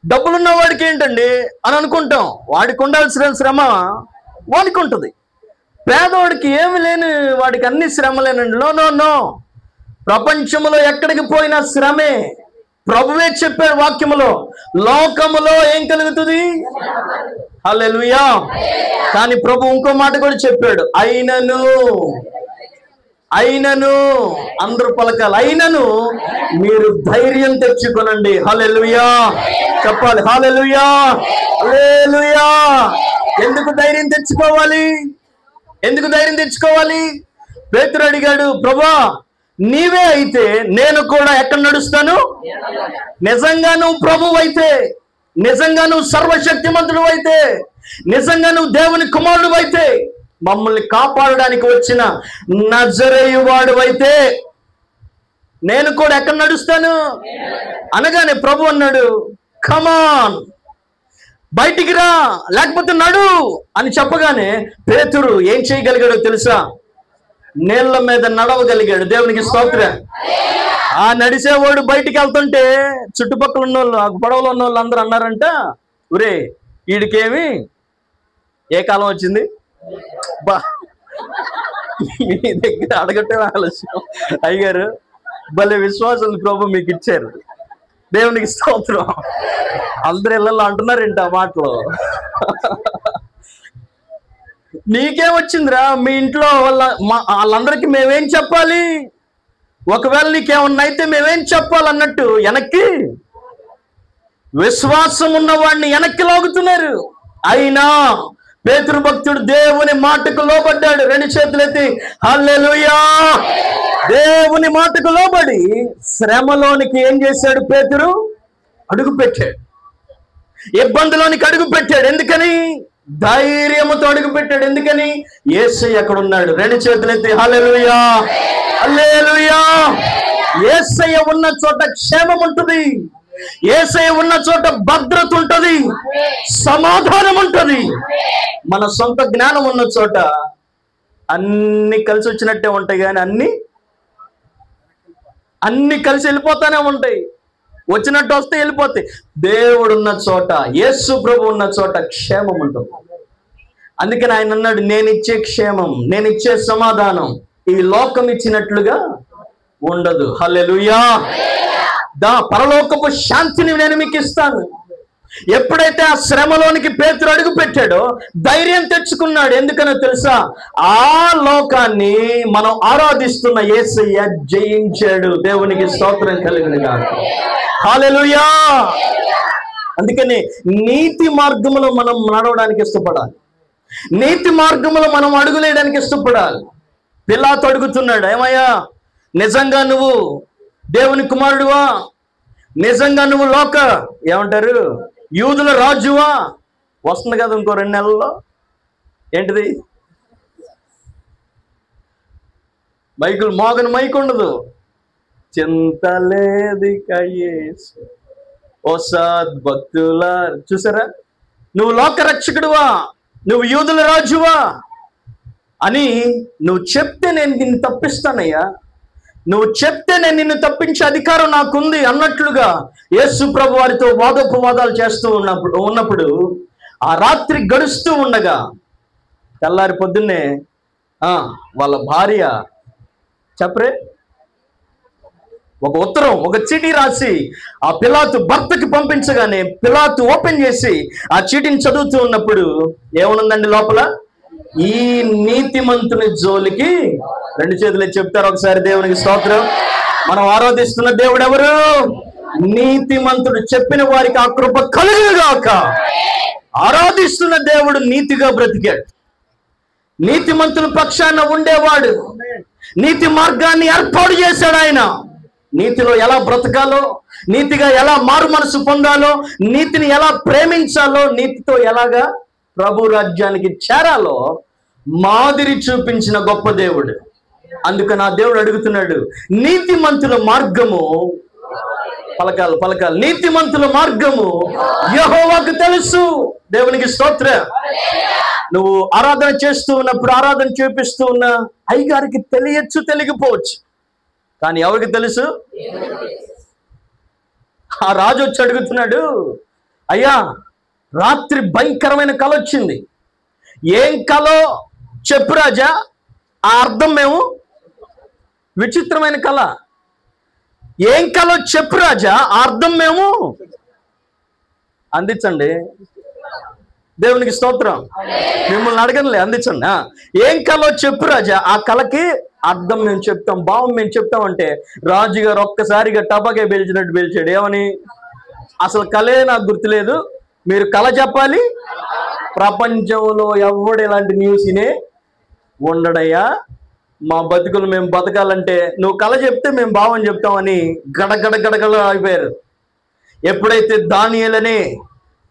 డబ్బులున్న వాడికి ఏంటండి అని అనుకుంటాం, వాడికి ఉండాల్సిన శ్రమ వాడికి ఉంటుంది. పేదవాడికి ఏమి లేని వాడికి అన్ని శ్రమలేనండి. నో, ప్రపంచంలో ఎక్కడికి పోయినా శ్రమే. ప్రభువే చెప్పాడు వాక్యములో, లోకములో ఏం కలుగుతుంది? హల్లెలూయా. కానీ ప్రభు ఇంకో మాట కూడా చెప్పాడు, అయినను అందరూ పలకాలి, అయినను మీరు ధైర్యం తెచ్చుకోనండి. హల్లెలూయా చెప్పాలి. హల్లెలూయా, హల్లెలూయా. ఎందుకు ధైర్యం తెచ్చుకోవాలి? పేతురు అడిగాడు, ప్రభువా నీవే అయితే నేను కూడా ఎక్కడ నడుస్తాను? నిజంగా నువ్వు ప్రభువు అయితే, నిజంగా నువ్వు సర్వశక్తిమంతుడు అయితే, నిజంగా నువ్వు దేవుని కుమారుడు అయితే, మమ్మల్ని కాపాడడానికి వచ్చిన నజరేయు వాడు అయితే నేను కూడా ఎక్కడ నడుస్తాను అనగానే ప్రభు అన్నాడు, కమాన్ బయటికి రా, లేకపోతే నడు అని చెప్పగానే పేతురు ఏం చేయగలిగాడో తెలుసా? నీళ్ల మీద నడవగలిగాడు. దేవునికి స్తోత్రం. ఆ నడిసేవాడు బయటికి వెళ్తుంటే చుట్టుపక్కల ఉన్న వాళ్ళు, ఆ పడవలో ఉన్న వాళ్ళు అందరూ అన్నారంట, ఒరే వీడికేమి ఏ కాలం వచ్చింది? బా మీ దగ్గర అడగటం ఆలస్యం. అయ్యారు భలే విశ్వాసాలు ప్రభు మీకు ఇచ్చారు. దేవునికి స్తోత్రం. అందరు ఇళ్ళల్లో అంటున్నారేంటి ఆ మాటలు? నీకేమొచ్చిందిరా? మీ ఇంట్లో వాళ్ళందరికీ మేమేం చెప్పాలి? ఒకవేళ నీకేమన్నా అయితే మేమేం చెప్పాలన్నట్టు వెనక్కి విశ్వాసం ఉన్నవాడిని వెనక్కి లాగుతున్నారు. అయినా పేతురు భక్తుడు దేవుని మాటకు లోబడ్డాడు. రెండు చేతులెత్తి హల్లెలూయా. దేవుని మాటకు లోబడి శ్రమలోనికి ఏం చేశాడు? పేతురు అడుగు పెట్టాడు. ఇబ్బందిలోనికి అడుగు పెట్టాడు. ఎందుకని? ధైర్యముతో అడుగు పెట్టాడు. ఎందుకని? యేసయ్య అక్కడ ఉన్నాడు. రెండు చేతులెత్తి హల్లెలూయా, హల్లెలూయా. యేసయ్య ఉన్న చోట క్షేమం ఉంటుంది. యేసయ్య ఉన్న చోట భద్రత ఉంటుంది, సమాధానం ఉంటుంది. మన సొంత జ్ఞానం ఉన్న చోట అన్ని కలిసి వచ్చినట్టే ఉంటాయి, కానీ అన్ని కలిసి వెళ్ళిపోతానే ఉంటాయి. వచ్చినట్టు వస్తే వెళ్ళిపోతాయి. దేవుడు ఉన్న చోట, యేసు ప్రభు ఉన్న చోట క్షేమం ఉంటుంది. అందుకని ఆయన అన్నాడు, నేనిచ్చే క్షేమం, నేనిచ్చే సమాధానం ఈ లోకం ఇచ్చినట్లుగా ఉండదు. హల్లెలూయా. పరలోకపు శాంతిని నేను మీకు ఇస్తాను. ఎప్పుడైతే ఆ శ్రమలోనికి పేతురు అడుగు పెట్టాడో ధైర్యం తెచ్చుకున్నాడు. ఎందుకనో తెలుసా? ఆ లోకాన్ని మనం ఆరాధిస్తున్న యేసయ్య జయించాడు. దేవునికి స్తోత్రం కలుగునుగాక. హల్లెలూయా. అందుకని నీతి మార్గములో మనం నడవడానికి ఇష్టపడాలి. నీతి మార్గములో మనం అడుగులేయడానికి ఇష్టపడాలి. పిలాతు అడుగుతున్నాడు, ఏమయ్యా నిజంగా నువ్వు దేవుని కుమారుడువా? నిజంగా నువ్వు ఏమంటారు యూదుల రాజువా? వస్తుంది కదా ఇంకో 2 నెలల్లో. ఏంటిది? మైకులు మోగని మైకు ఉండదు. చింతలేది కయేసు ఓ సద్భక్తుల, చూసారా? నువ్వు లోక రక్షకుడువా? నువ్వు యూదుల రాజువా అని నువ్వు చెప్తే నేను నిన్ను తప్పిస్తానయ్యా, నువ్వు చెప్తే నేను నిన్ను తప్పించే అధికారం నాకుంది అన్నట్లుగా యేసు ప్రభు వారితో వాదోపవాదాలు చేస్తూ ఉన్నప్పుడు ఆ రాత్రి గడుస్తూ ఉండగా తెల్లారి పొద్దున్నే వాళ్ళ భార్య చెప్పరే ఒక ఉత్తరం, ఒక చీటీ రాసి ఆ పిలాతు భర్తకి పంపించగానే పిలాతు ఓపెన్ చేసి ఆ చీటీని చదువుతూ ఉన్నప్పుడు ఏమనుందండి లోపల? ఈ నీతిమంతుని జోలికి, రెండు చేతులు చెప్తారు ఒకసారి, దేవునికి స్తోత్రం. మనం ఆరాధిస్తున్న దేవుడు ఎవరు? నీతిమంతుడు. చెప్పిన వారికి ఆ కృప కలుగుగాక. ఆరాధిస్తున్న దేవుడు నీతిగా బ్రతికాడు, నీతిమంతుల పక్షాన ఉండేవాడు, నీతి మార్గాన్ని ఏర్పాటు చేశాడు. ఆయన నీతిలో ఎలా బ్రతకాలో, నీతిగా ఎలా మారు మనసు పొందాలో, నీతిని ఎలా ప్రేమించాలో, నీతితో ఎలాగా ప్రభు రాజ్యానికి చేరాలో మాదిరి చూపించిన గొప్ప దేవుడు. అందుకని ఆ దేవుడు అడుగుతున్నాడు, నీతిమంతుల మార్గము పలకాలి, నీతిమంతుల మార్గము యెహోవాకు తెలుసు. దేవునికి స్తోత్రం. నువ్వు ఆరాధన చేస్తూ ఉన్నప్పుడు, ఆరాధన చూపిస్తూ ఉన్న అయ్యగారికి తెలియచ్చు, తెలియకపోవచ్చు, కానీ ఎవరికి తెలుసు? ఆ రాజు వచ్చి అడుగుతున్నాడు, అయ్యా రాత్రి భయంకరమైన కల వచ్చింది, ఏం కలో చెప్పు రాజా, ఆ అర్థం మేము, విచిత్రమైన కళ, ఏం కలో చెప్పు రాజా, ఆ అర్థం మేము అందించండి. దేవునికి స్తోత్రం. మిమ్మల్ని అడగనులే, అందించండి. ఏం కలో చెప్పు రాజా, ఆ కళకి అర్థం మేము చెప్తాం, భావం మేము చెప్తాం అంటే రాజుగారు ఒక్కసారిగా టబాకే పిలిచినట్టు పిలిచాడు. ఏమని? అసలు కళే నాకు గుర్తులేదు, మీరు కళ చెప్పాలి. ప్రపంచంలో ఎవడు ఇలాంటి న్యూస్ ఇనే ఉండడయ్యా, మా బతుకులు మేము బతకాలంటే నువ్వు కళ చెప్తే మేము భావం చెప్తామని గడగడ అయిపోయారు. ఎప్పుడైతే దానియేలనే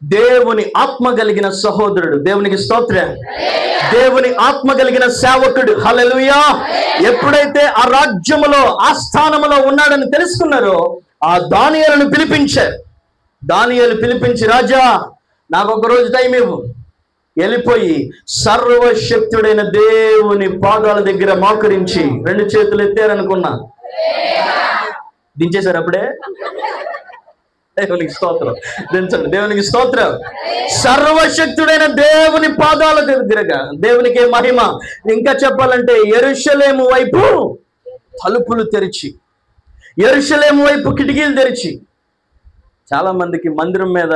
దేవుని ఆత్మ కలిగిన సహోదరుడు, దేవునికి స్తోత్రం, దేవుని ఆత్మ కలిగిన సేవకుడు, హల్లెలూయా, ఎప్పుడైతే ఆ రాజ్యములో ఆ స్థానములో ఉన్నాడని తెలుసుకున్నారో ఆ దానియేలును పిలిపించారు. దానియేలు పిలిపించి, రాజా నాకు ఒక రోజు టైం ఇవ్వు, వెళ్ళిపోయి సర్వశక్తుడైన దేవుని పాదాల దగ్గర మోకరించి రెండు చేతులు ఎత్తారనుకున్నా, దించేశారు అప్పుడే. దేవునికి స్తోత్రం, దించండి. దేవునికి స్తోత్రం. సర్వశక్తుడైన దేవుని పాదాల దగ్గరగా దేవునికి మహిమ. ఇంకా చెప్పాలంటే యెరూషలేము వైపు తలుపులు తెరిచి, యెరూషలేము వైపు కిటికీలు తెరిచి. చాలా మందికి మందిరం మీద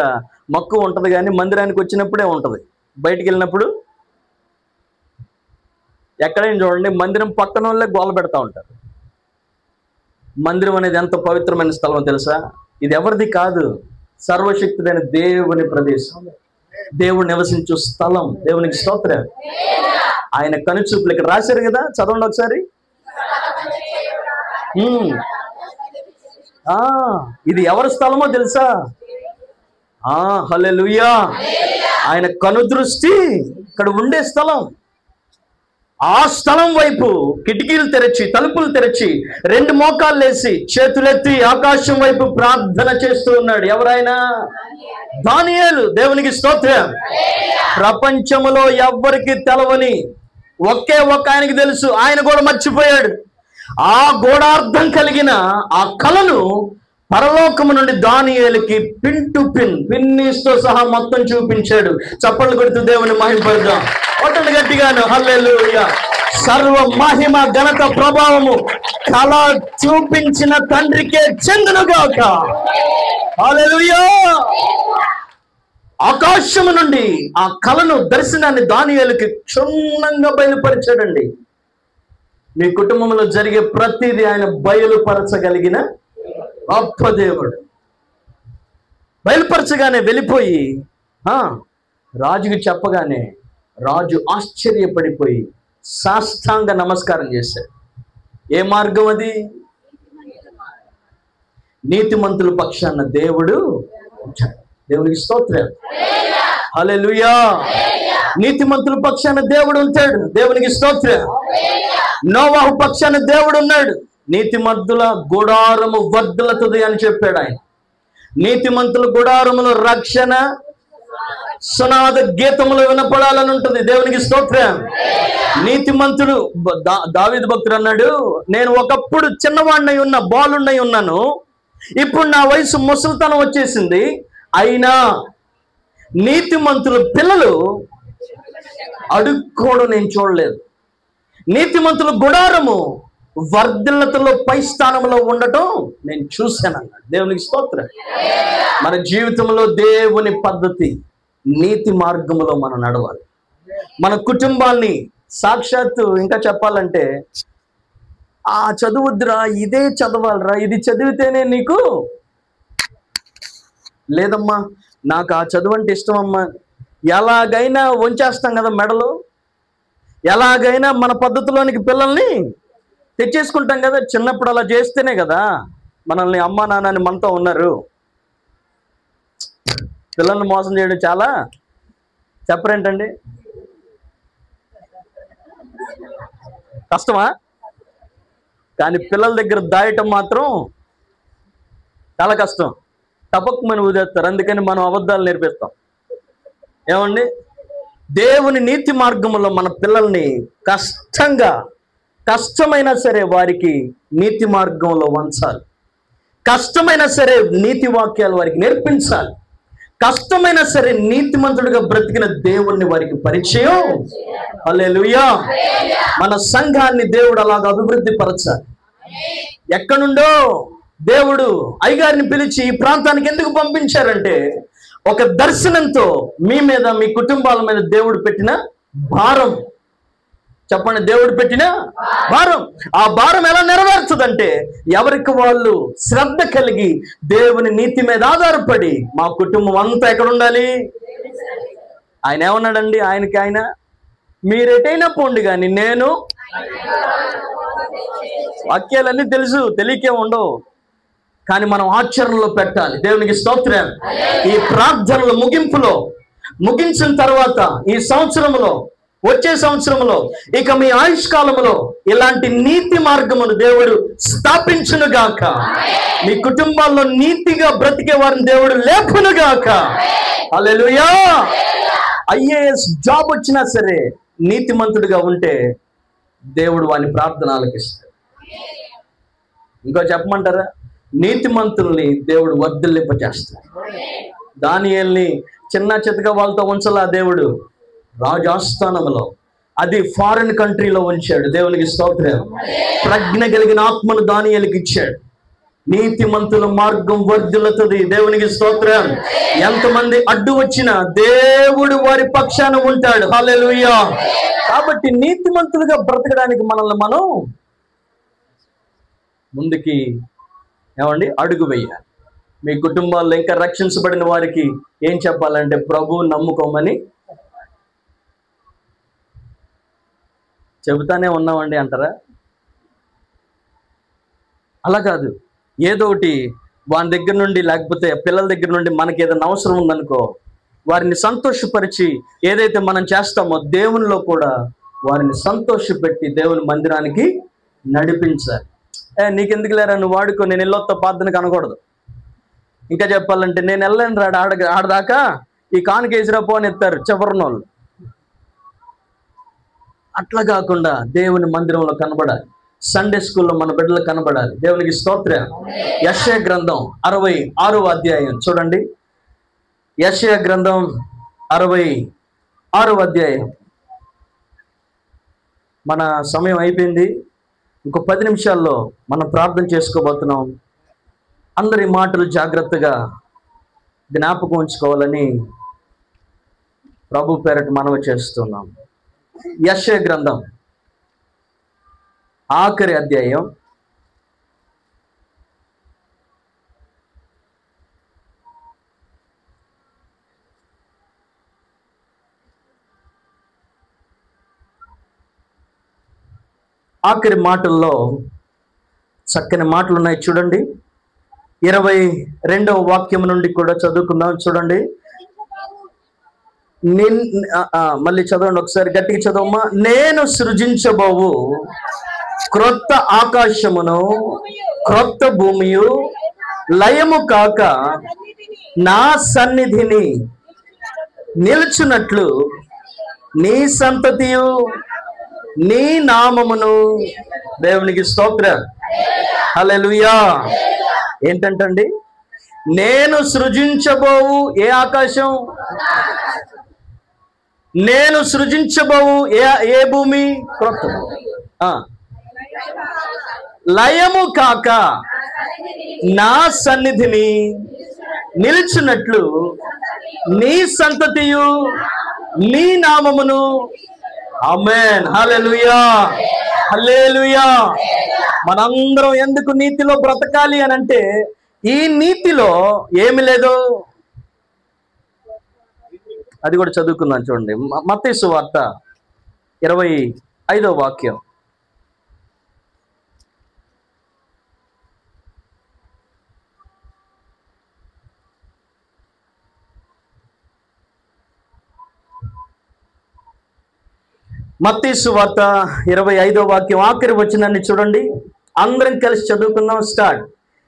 మక్కువ ఉంటది, కానీ మందిరానికి వచ్చినప్పుడే ఉంటది, బయటికి వెళ్ళినప్పుడు ఎక్కడైనా చూడండి మందిరం పక్కన వాళ్ళే గోల పెడతా ఉంటారు. మందిరం అనేది ఎంత పవిత్రమైన స్థలం తెలుసా? ఇది ఎవరిది కాదు, సర్వశక్తుడైన దేవుని ప్రదేశం, దేవుడు నివసించు స్థలం. దేవునికి స్తోత్రం. ఆయన కనుచూపులు ఇక్కడ రాశారు కదా, చదవండి ఒకసారి. ఇది ఎవరి స్థలమో తెలుసా? హల్లెలూయా. ఆయన కనుదృష్టి ఇక్కడ ఉండే స్థలం. ఆ స్థలం వైపు కిటికీలు తెరచి, తలుపులు తెరచి, రెండు మోకాళ్ళు వేసి చేతులెత్తి ఆకాశం వైపు ప్రార్థన చేస్తూ ఉన్నాడు. ఎవరైనా? దానియేలు. దేవునికి స్తోత్రం. ప్రపంచములో ఎవ్వరికి తెలవని ఒకే ఒక్క ఆయనకి తెలుసు, ఆయన కూడా మర్చిపోయాడు. ఆ గూఢార్థం కలిగిన ఆ కళను పరలోకము నుండి దానియేలుకి పిన్ టు పిన్, పిన్నీస్తో సహా మొత్తం చూపించాడు. చప్పట్లు కొడుతూ దేవుని మహిమపడదాం. కొట్టండి గట్టిగాను. హల్లెలూయా. సర్వ మహిమ ఘనత ప్రభావము కళ చూపించిన తండ్రికే చెందునుగాక. హల్లెలూయా. ఆకాశము నుండి ఆ కళను, దర్శనాన్ని దానియేలుకి క్షుణ్ణంగా బయలుపరిచాడండి. మీ కుటుంబంలో జరిగే ప్రతిదీ ఆయన బయలుపరచగలిగిన గొప్ప దేవుడు. బయలుపరచగానే వెళ్ళిపోయి రాజుకి చెప్పగానే రాజు ఆశ్చర్యపడిపోయి సాష్టాంగ నమస్కారం చేశాడు. ఏ మార్గం అది? నీతిమంతుల పక్షాన దేవుడు. దేవునికి స్తోత్రం. హల్లెలూయా. నీతిమంతుల పక్షాన దేవుడు ఉంటాడు. దేవునికి స్తోత్రం. నోవాహు పక్షాన దేవుడు ఉన్నాడు. నీతిమంతుల గుడారము వర్ధలతుంది అని చెప్పాడు ఆయన. నీతిమంతుల గుడారములో రక్షణ సునాద గీతములు వినపడాలని ఉంటుంది. దేవునికి స్తోత్రం. నీతిమంతుడు దావీదు భక్తుడు అన్నాడు, నేను ఒకప్పుడు చిన్నవాడినై ఉన్నా, బాలున్నై ఉన్నాను, ఇప్పుడు నా వయసు ముసలితనం వచ్చేసింది, అయినా నీతిమంతుల పిల్లలు అడుక్కోవడం నేను చూడలేదు. నీతిమంతుల గుడారము వర్ధిల్లతలో పై స్థానంలో ఉండటం నేను చూశాను అన్నాడు. దేవునికి స్తోత్రం. మన జీవితంలో దేవుని పద్ధతి, నీతి మార్గంలో మనం నడవాలి. మన కుటుంబాన్ని సాక్షాత్తు ఇంకా చెప్పాలంటే, ఆ చదువుద్దురా, ఇదే చదవాలరా, ఇది చదివితేనే నీకు, లేదమ్మా నాకు ఆ చదువు అంటే ఇష్టం అమ్మా, ఎలాగైనా వంచేస్తాం కదా మెడలు, ఎలాగైనా మన పద్ధతిలోనికి పిల్లల్ని తెచ్చేసుకుంటాం కదా. చిన్నప్పుడు అలా చేస్తేనే కదా మనల్ని అమ్మా నాన్నని మనతో ఉన్నారు. పిల్లల్ని మోసం చేయడం చాలా చెప్పరేంటండి, కష్టమా? కానీ పిల్లల దగ్గర దాయటం మాత్రం చాలా కష్టం. తపక్కుమని ఊదేస్తారు. అందుకని మనం అబద్ధాలు నేర్పిస్తాం. ఏమండి, దేవుని నీతి మార్గంలో మన పిల్లల్ని కష్టమైనా సరే వారికి నీతి మార్గంలో వంచాలి. కష్టమైనా సరే నీతి వాక్యాలు వారికి నేర్పించాలి. కష్టమైనా సరే నీతిమంతుడిగా బ్రతికిన దేవుణ్ణి వారికి పరిచయం. హల్లెలూయా. మన సంఘాన్ని దేవుడు అలాగ అభివృద్ధి పరచాలి. ఎక్కడుండో దేవుడు అయ్యగారిని పిలిచి ఈ ప్రాంతానికి ఎందుకు పంపించారంటే, ఒక దర్శనంతో మీ మీద, మీ కుటుంబాల మీద దేవుడు పెట్టిన భారం. చెప్పండి, దేవుడు పెట్టిన భారం. ఆ భారం ఎలా నెరవేరుతుందంటే, ఎవరికి వాళ్ళు శ్రద్ధ కలిగి దేవుని నీతి మీద ఆధారపడి, మా కుటుంబం అంతా ఎక్కడ ఉండాలి? ఆయన ఏమన్నాడండి? ఆయన మీరెటైనా పోండి కానీ నేను, వాక్యాలన్నీ తెలుసు, తెలియకే ఉండవు, కానీ మనం ఆచరణలో పెట్టాలి. దేవునికి స్తోత్రం. ఈ ప్రార్థనల ముగించిన తర్వాత ఈ సంవత్సరంలో, వచ్చే సంవత్సరంలో, ఇక మీ ఆయుష్కాలంలో ఇలాంటి నీతి మార్గమును దేవుడు స్థాపించునుగాక. మీ కుటుంబాల్లో నీతిగా బ్రతికే వారిని దేవుడు లేపునుగాక. హల్లెలూయా. ఐఏఎస్ జాబ్ వచ్చినా సరే నీతిమంతుడిగా ఉంటే దేవుడు వాని ప్రార్థన ఆలకిస్తాడు. ఇంకో చెప్పమంటారా? నీతిమంతుల్ని దేవుడు వర్ధిల్లింపజేస్తాడు. దానియేలుని చిన్న చితక వాళ్ళతో ఉంచలా దేవుడు, రాజాస్థానంలో, అది ఫారిన్ కంట్రీలో ఉంచాడు. దేవునికి స్తోత్రం. ప్రజ్ఞ కలిగిన ఆత్మను దానియేలుకి ఇచ్చాడు. నీతిమంతుల మార్గం వర్ధిల్లుతుంది. దేవునికి స్తోత్రం. ఎంతమంది అడ్డు వచ్చినా దేవుడు వారి పక్షాన ఉంటాడు. హల్లెలూయా. కాబట్టి నీతిమంతులుగా బ్రతకడానికి మనల్ని మనం ముందుకి అడుగు వేయాలి. మీ కుటుంబాల్లో ఇంకా రక్షించబడిన వారికి ఏం చెప్పాలంటే, ప్రభువు నమ్ముకోమని చెబుతానే ఉన్నామండి అంటారా? అలా కాదు. ఏదో ఒకటి వాని దగ్గర నుండి, లేకపోతే పిల్లల దగ్గర నుండి మనకి ఏదైనా అవసరం ఉందనుకో, వారిని సంతోషపరిచి ఏదైతే మనం చేస్తామో దేవునిలో కూడా వారిని సంతోషపెట్టి దేవుని మందిరానికి నడిపించాలి. నీకెందుకు లేరా, నువ్వు వాడుకో, నేను వెళ్ళొత్తా ప్రార్థనకు అనకూడదు. ఇంకా చెప్పాలంటే, నేను వెళ్ళను రాడు ఆడదాకా ఈ కానుకేసిరా పో అని ఎత్తారు చివరినోళ్ళు. అట్లా కాకుండా దేవుని మందిరంలో కనబడాలి. సండే స్కూల్లో మన బిడ్డలు కనబడాలి. దేవునికి స్తోత్రం. యెషయా గ్రంథం 66వ అధ్యాయం చూడండి. యెషయా గ్రంథం 66వ అధ్యాయం. మన సమయం అయిపోయింది. ఇంకో 10 నిమిషాల్లో మనం ప్రార్థన చేసుకోబోతున్నాం. అందరి మాటలు జాగ్రత్తగా జ్ఞాపకం ఉంచుకోవాలని ప్రభు పేరట మనవి చేస్తున్నాం. యెషయా గ్రంథం ఆఖరి అధ్యాయం మాటల్లో చక్కని మాటలు ఉన్నాయి చూడండి. 22వ వాక్యం నుండి కూడా చదువుకుందాం. చూడండి, మళ్ళీ చదవండి ఒకసారి, గట్టిగా చదవమ్మా. నేను సృజించబోవు క్రొత్త ఆకాశమును క్రొత్త భూమియు లయము కాక నా సన్నిధిని నిలుచున్నట్లు నీ సంతతియు నీ నామమును, దేవునికి స్తోత్రం, హల్లెలూయా. ఏంటంటండి? నేను సృజించబోవు ఏ ఆకాశం, నేను సృజించబోవు ఏ భూమి, క్రొత్త లయము కాక నా సన్నిధిని నిలుచున్నట్లు నీ సంతతియు నీ నామమును. ఆమేన్, హల్లెలూయా, హల్లెలూయా. మనందరం ఎందుకు నీతిలో బ్రతకాలి అని అంటే, ఈ నీతిలో ఏమి లేదు. అది కూడా చదువుకున్నాను చూడండి. మత్తయి సువార్త 25వ వాక్యం. మత్తయి సువార్త 25వ వాక్యం ఆఖరి వచనాన్ని చూడండి. అందరం కలిసి చదువుకుందాం. స్టార్ట్.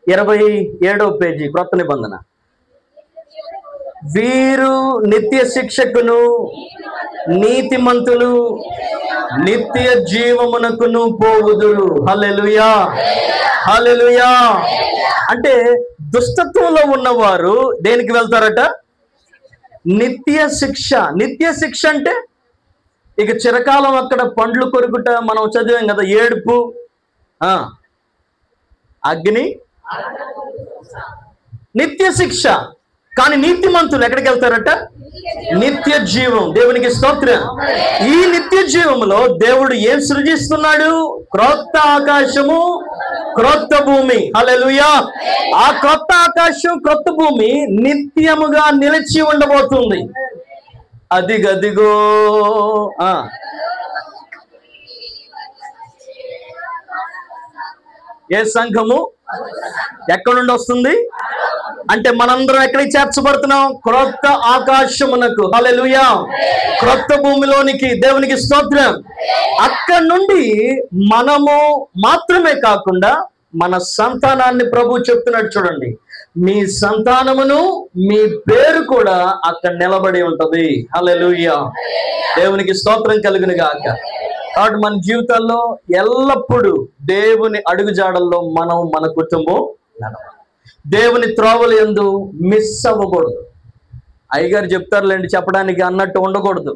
27వ పేజీ, క్రొత్త నిబంధన. వీరు నిత్య శిక్షకును నీతిమంతులు నిత్య జీవమునకును పోవుదురు. హల్లెలూయా, హల్లెలూయా. అంటే దుష్టత్వంలో ఉన్నవారు దేనికి వెళ్తారట? నిత్య శిక్ష. నిత్య శిక్ష అంటే ఇక చిరకాలం అక్కడ పండ్లు కొరుకుట మనం చదివాం కదా, ఏడుపు, అగ్ని, నిత్య శిక్ష. కానీ నీతిమంతులు ఎక్కడికి వెళ్తారట? నిత్య జీవం. దేవునికి స్తోత్రం. ఈ నిత్య జీవములో దేవుడు ఏం సృజిస్తున్నాడు? క్రొత్త ఆకాశము, క్రొత్త భూమి. హల్లెలూయా. ఆ క్రొత్త ఆకాశం, క్రొత్త భూమి నిత్యముగా నిలిచి ఉండబోతుంది. అదిగదిగో ఏ సంఘము ఎక్కడి నుండి వస్తుంది అంటే, మనందరం ఎక్కడికి చేర్చబడుతున్నాం? క్రొత్త ఆకాశమునకు. హల్లెలూయా. క్రొత్త భూమిలోనికి. దేవునికి స్తోత్రం. అక్కడి నుండి మనము మాత్రమే కాకుండా మన సంతానాన్ని ప్రభు చెప్తున్నాడు చూడండి. మీ సంతానమును, మీ పేరు కూడా అక్కడ నిలబడి ఉంటది. హల్లెలూయా. దేవునికి స్తోత్రం కలుగును గాక. కాబట్టి మన జీవితాల్లో ఎల్లప్పుడూ దేవుని అడుగుజాడల్లో మనం, మన కుటుంబం నడవాలి. దేవుని త్రోవలు యందు మిస్ అవ్వకూడదు. అయ్యగారు చెప్తారులేండి చెప్పడానికి అన్నట్టు ఉండకూడదు.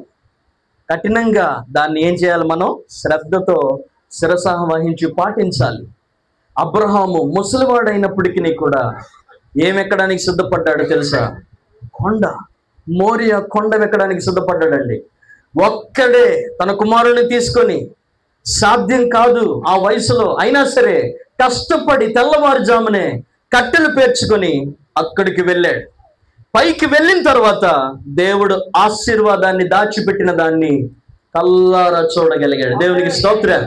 కఠినంగా దాన్ని ఏం చేయాలి? మనం శ్రద్ధతో శిరసాహం వహించి పాటించాలి. అబ్రహాము ముసలివాడైనప్పటికీ కూడా ఏమెక్కడానికి సిద్ధపడ్డాడు తెలుసా? కొండ, మోరియా కొండ ఎక్కడానికి సిద్ధపడ్డాడండి. ఒక్కడే తన కుమారుని తీసుకొని, సాధ్యం కాదు ఆ వయసులో, అయినా సరే కష్టపడి తెల్లవారుజామునే కట్టెలు పేర్చుకొని అక్కడికి వెళ్ళాడు. పైకి వెళ్ళిన తర్వాత దేవుడు ఆశీర్వాదాన్ని, దాచిపెట్టిన దాన్ని కల్లారా చూడగలిగాడు. దేవునికి స్తోత్రం.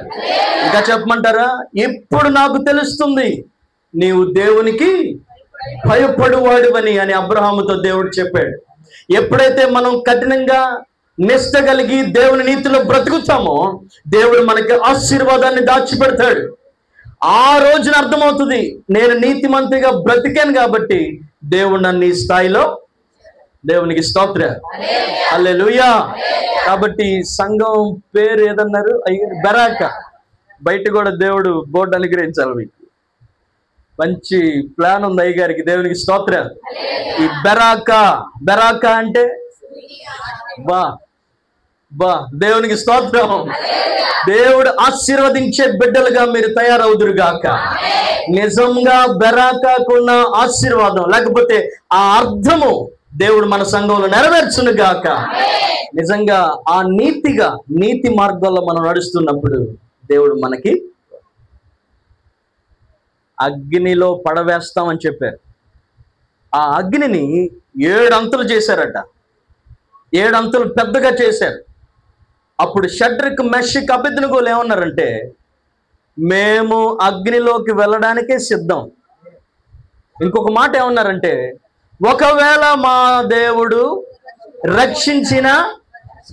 ఇంకా చెప్పమంటారా? ఇప్పుడు నాకు తెలుస్తుంది నీవు దేవునికి భయపడువాడువని అని అబ్రహాముతో దేవుడు చెప్పాడు. ఎప్పుడైతే మనం కఠినంగా నిష్ట కలిగి దేవుని నీతిలో బ్రతుకుతామో, దేవుడు మనకి ఆశీర్వాదాన్ని దాచిపెడతాడు. ఆ రోజున అర్థమవుతుంది, నేను నీతిమంతిగా బ్రతికాను కాబట్టి దేవుడు నన్ను ఈ స్థాయిలో. దేవునికి స్తోత్రం, హల్లెలూయా. కాబట్టి సంఘం పేరు ఏదన్నారు? బెరాక. బయట కూడా దేవుడు బోర్డు అనుగ్రహించాలి. మీకు మంచి ప్లాన్ ఉంది అయ్యగారికి. దేవునికి స్తోత్రం. ఈ బెరాక అంటే దేవునికి స్తోత్రం. దేవుడు ఆశీర్వదించే బిడ్డలుగా మీరు తయారవుదురుగాక. నిజంగా బెరాకాకున్న ఆశీర్వాదం, లేకపోతే ఆ అర్థము దేవుడు మన సంఘంలో నెరవేర్చును గాక. నిజంగా ఆ నీతి మార్గంలో మనం నడుస్తున్నప్పుడు దేవుడు మనకి అగ్నిలో పడవేస్తామని చెప్పారు. ఆ అగ్నిని 7 అంతులు చేశారట. 7 అంతులు పెద్దగా చేశారు. అప్పుడు షడ్రక్, మెషక్, అబేద్నెగోలు ఏమన్నారంటే, మేము అగ్నిలోకి వెళ్ళడానికే సిద్ధం. ఇంకొక మాట ఏమన్నారంటే, ఒకవేళ మా దేవుడు రక్షించినా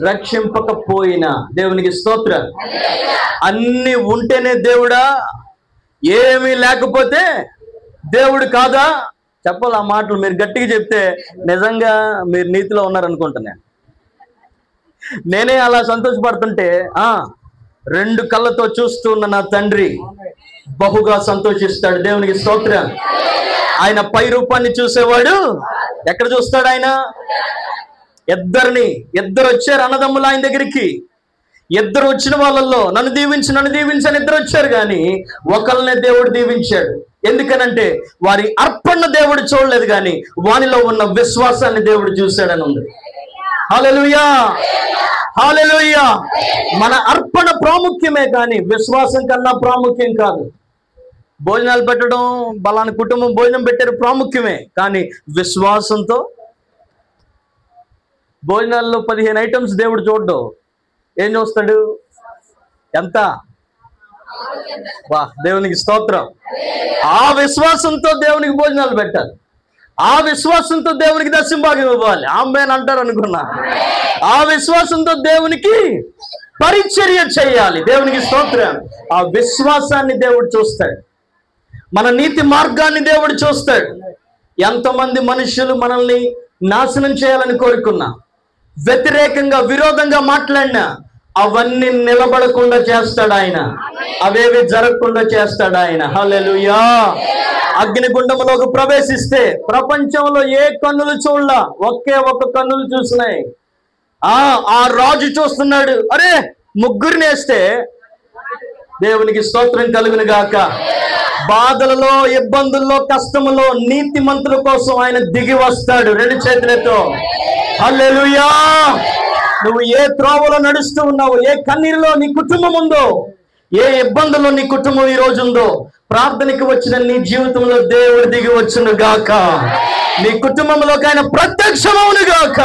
రక్షింపకపోయినా. దేవునికి స్తోత్రం. అన్ని ఉంటేనే దేవుడా, ఏమీ లేకపోతే దేవుడు కాదా? చెప్పాలి ఆ మాటలు. మీరు గట్టిగా చెప్తే నిజంగా మీరు నీతిలో ఉన్నారనుకుంటున్నా. నేనే అలా సంతోషపడుతుంటే రెండు కళ్ళతో చూస్తూ ఉన్న నా తండ్రి బహుగా సంతోషిస్తాడు. దేవునికి స్తోత్రం. ఆయన పై రూపాన్ని చూసేవాడు ఎక్కడ చూస్తాడు? ఆయన ఇద్దరు వచ్చారు అన్నదమ్ములు ఆయన దగ్గరికి. ఇద్దరు వచ్చిన వాళ్ళల్లో నన్ను దీవించి అని ఇద్దరు వచ్చారు, కానీ ఒకళ్ళనే దేవుడు దీవించాడు. ఎందుకనంటే వారి అర్పణ దేవుడు చూడలేదు, కానీ వానిలో ఉన్న విశ్వాసాన్ని దేవుడు చూశాడని ఉంది. హల్లెలూయా, హల్లెలూయా. మన అర్పణ ప్రాముఖ్యమే, కానీ విశ్వాసం కన్నా ప్రాముఖ్యం కాదు. భోజనాలు పెట్టడం, బలాని కుటుంబం భోజనం పెట్టారు ప్రాముఖ్యమే, కానీ విశ్వాసంతో భోజనాల్లో 15 ఐటమ్స్ దేవుడు చూడడం. ఏం చూస్తాడు? ఎంత? వా, దేవునికి స్తోత్రం. ఆ విశ్వాసంతో దేవునికి భోజనాలు పెట్టాలి, ఆ విశ్వాసంతో దేవునికి దశంభాగం ఇవ్వాలి. ఆమేన్ అంటారు అనుకున్నా. ఆ విశ్వాసంతో దేవునికి పరిచర్య చేయాలి. దేవునికి స్తోత్రం. ఆ విశ్వాసాన్ని దేవుడు చూస్తాడు. మన నీతి మార్గాన్ని దేవుడు చూస్తాడు. ఎంతమంది మనుషులు మనల్ని నాశనం చేయాలని కోరుకున్నా, వ్యతిరేకంగా విరోధంగా మాట్లాడినా అవన్నీ నిలబడకుండా చేస్తాడు ఆయన. అవేవి జరగకుండా చేస్తాడు ఆయన. హల్లెలూయా. అగ్నిగుండంలోకి ప్రవేశిస్తే ప్రపంచంలో ఏ కన్నులు చూడలా, ఒకే ఒక కన్నులు చూసినాయి. ఆ రాజు చూస్తున్నాడు. అరే, ముగ్గురిని వేస్తే దేవునికి స్తోత్రం కలుగును గాక. బాధలలో, ఇబ్బందుల్లో, కష్టములో నీతిమంతుల కోసం ఆయన దిగి వస్తాడు 2 చేతులతో. హల్లెలూయా. నువ్వు ఏ త్రోవలో నడుస్తూ ఉన్నావు, ఏ కన్నీరులో నీ కుటుంబం ఉందో, ఏ ఇబ్బందుల్లో నీ కుటుంబం ఈ రోజు ఉందో, ప్రార్థనకి వచ్చిన నీ జీవితంలో దేవుడు దిగి వచ్చును గాక. నీ కుటుంబంలోకి ఆయన ప్రత్యక్షమవును గాక.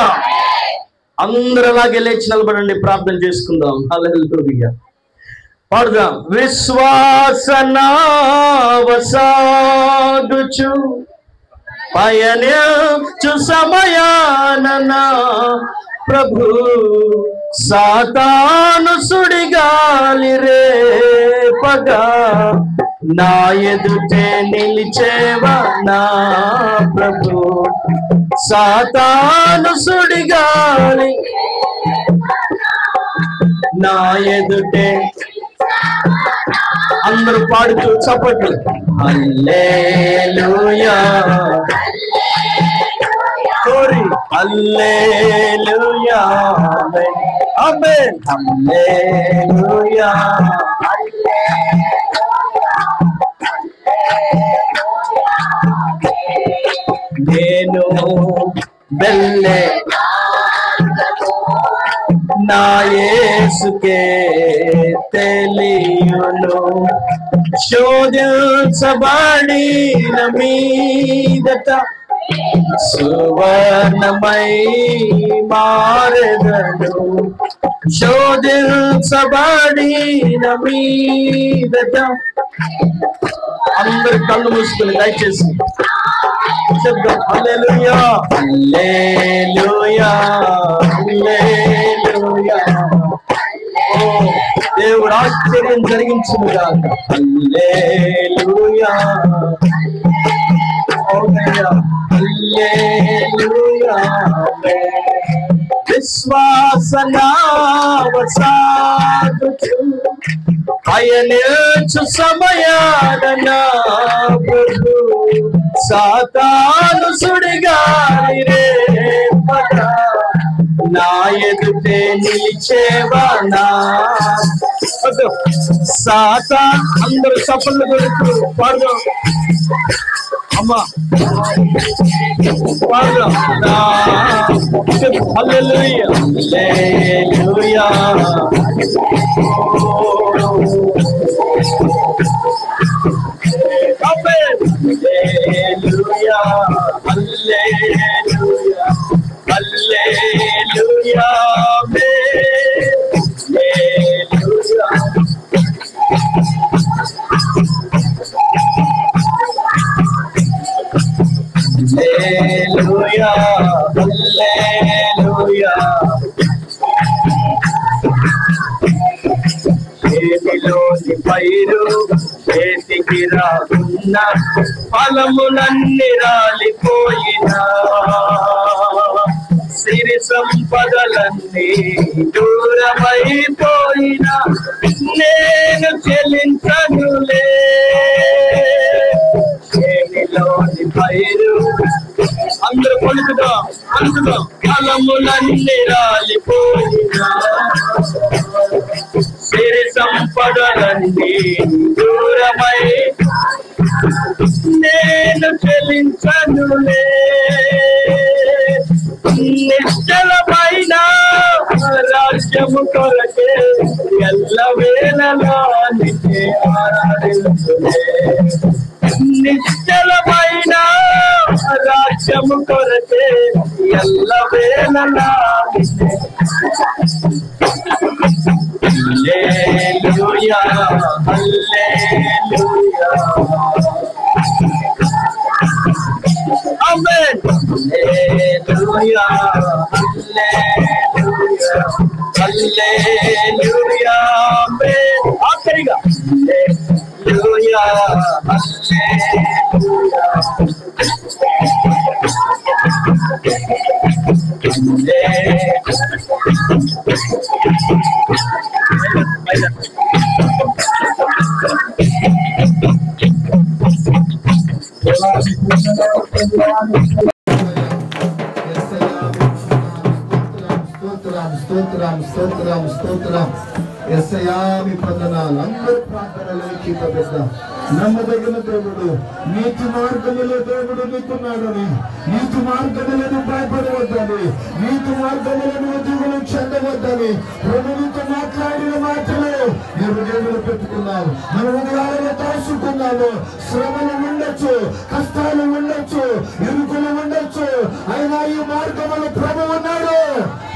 అందరూ అలాగే లేచి నిలబడండి, ప్రార్థన చేసుకుందాం. హల్లెలూయా. పాడుదాం. విశ్వాసనావసాగుచు పయనించు సమయాన ప్రభు సాతాను సుడిగాలి రేపగా నా ఎదుటే నిలిచేవా నా ప్రభు. సాతాను సుడిగాలి నా ఎదుటే. అందరూ పాడుతూ చప్పట్లు. హల్లెలూయా, హల్లెలూయా, ఆమేన్, హల్లెలూయా. నేను వెళ్ళే నా యేసుకే తెలియును, శోధించబడిన మీదట సువర్ణమై మారెదను. శోధించబడిన మీదట. అందరు కళ్ళు మూసుకుని దయచేసి శబ్దం. హల్లెలూయా, హల్లెలూయా, హల్లెలూయా. ఓ దేవుడు ఆశ్చర్యం జరిగించును గాక. హల్లెలూయా, హల్లెలూయా. విశ్వాసనావసాగుచు పయనించు సమయాన ప్రభు సాతాను సుడిగాలి రేపగా నా ఎదుటే నిలిచేవా నా. సాతాను. అందరూ చప్పట్లు కొడుతూ పాడుదాం. అమ్మా పాడుదాం. హల్లెలూయా, హల్లెలూయా. హల్లెలూయా, హల్లెలూయా, హల్లెలూయా, హల్లెలూయా. హల్లెలూయా, హల్లెలూయా. చేతిలోని పైరు చేతికి రాకున్న ఫలములన్నీ రాలిపోయినా, సిరి సిరి సంపదలన్నీ దూరమైపోయినా నేను చెల్లించనులే. చేనిలోని పైరు అందరూ పలుకుదాం పలుకుదాం, ఫలములన్నీ రాలిపోయినా సిరి సంపదలన్నీ దూరమై నేను చెల్లించనులే. నిశ్చలమైన రాజ్యము కొరకే ఎల్లవేళలా నిన్నే ఆరాధించులే. నిశ్చలమైన రాజ్యము కొరకే ఎల్లవేళలా హల్లెలూయా హల్లెలూయా ఆమేన్. హల్లెలూయా హల్లెలూయా హల్లెలూయా ఆమేన్. ఆఖరిగా హల్లెలూయా హల్లెలూయా స్తోత్రం. యేసయ్యా మీ వందనాలు. అందరూ ప్రార్థనలో కీర్తిద్దాం. నమ్మదగిన దేవుడు, నీతి మార్గములో దేవుడు నీకున్నాడని, నీతి మార్గములను భయపడవద్దని, నీతి మార్గములను దిగులు చెందవద్దని ప్రభువుతో మాట్లాడిన మాటలు నీ హృదయంలో పెట్టుకున్నావు. మన హృదయాలను దాచుకున్నాము. శ్రమలు ఉండొచ్చు, కష్టాలు ఉండొచ్చు, ఇరుకులు ఉండొచ్చు, అయినా ఈ మార్గములు ప్రభు ఉన్నాడు.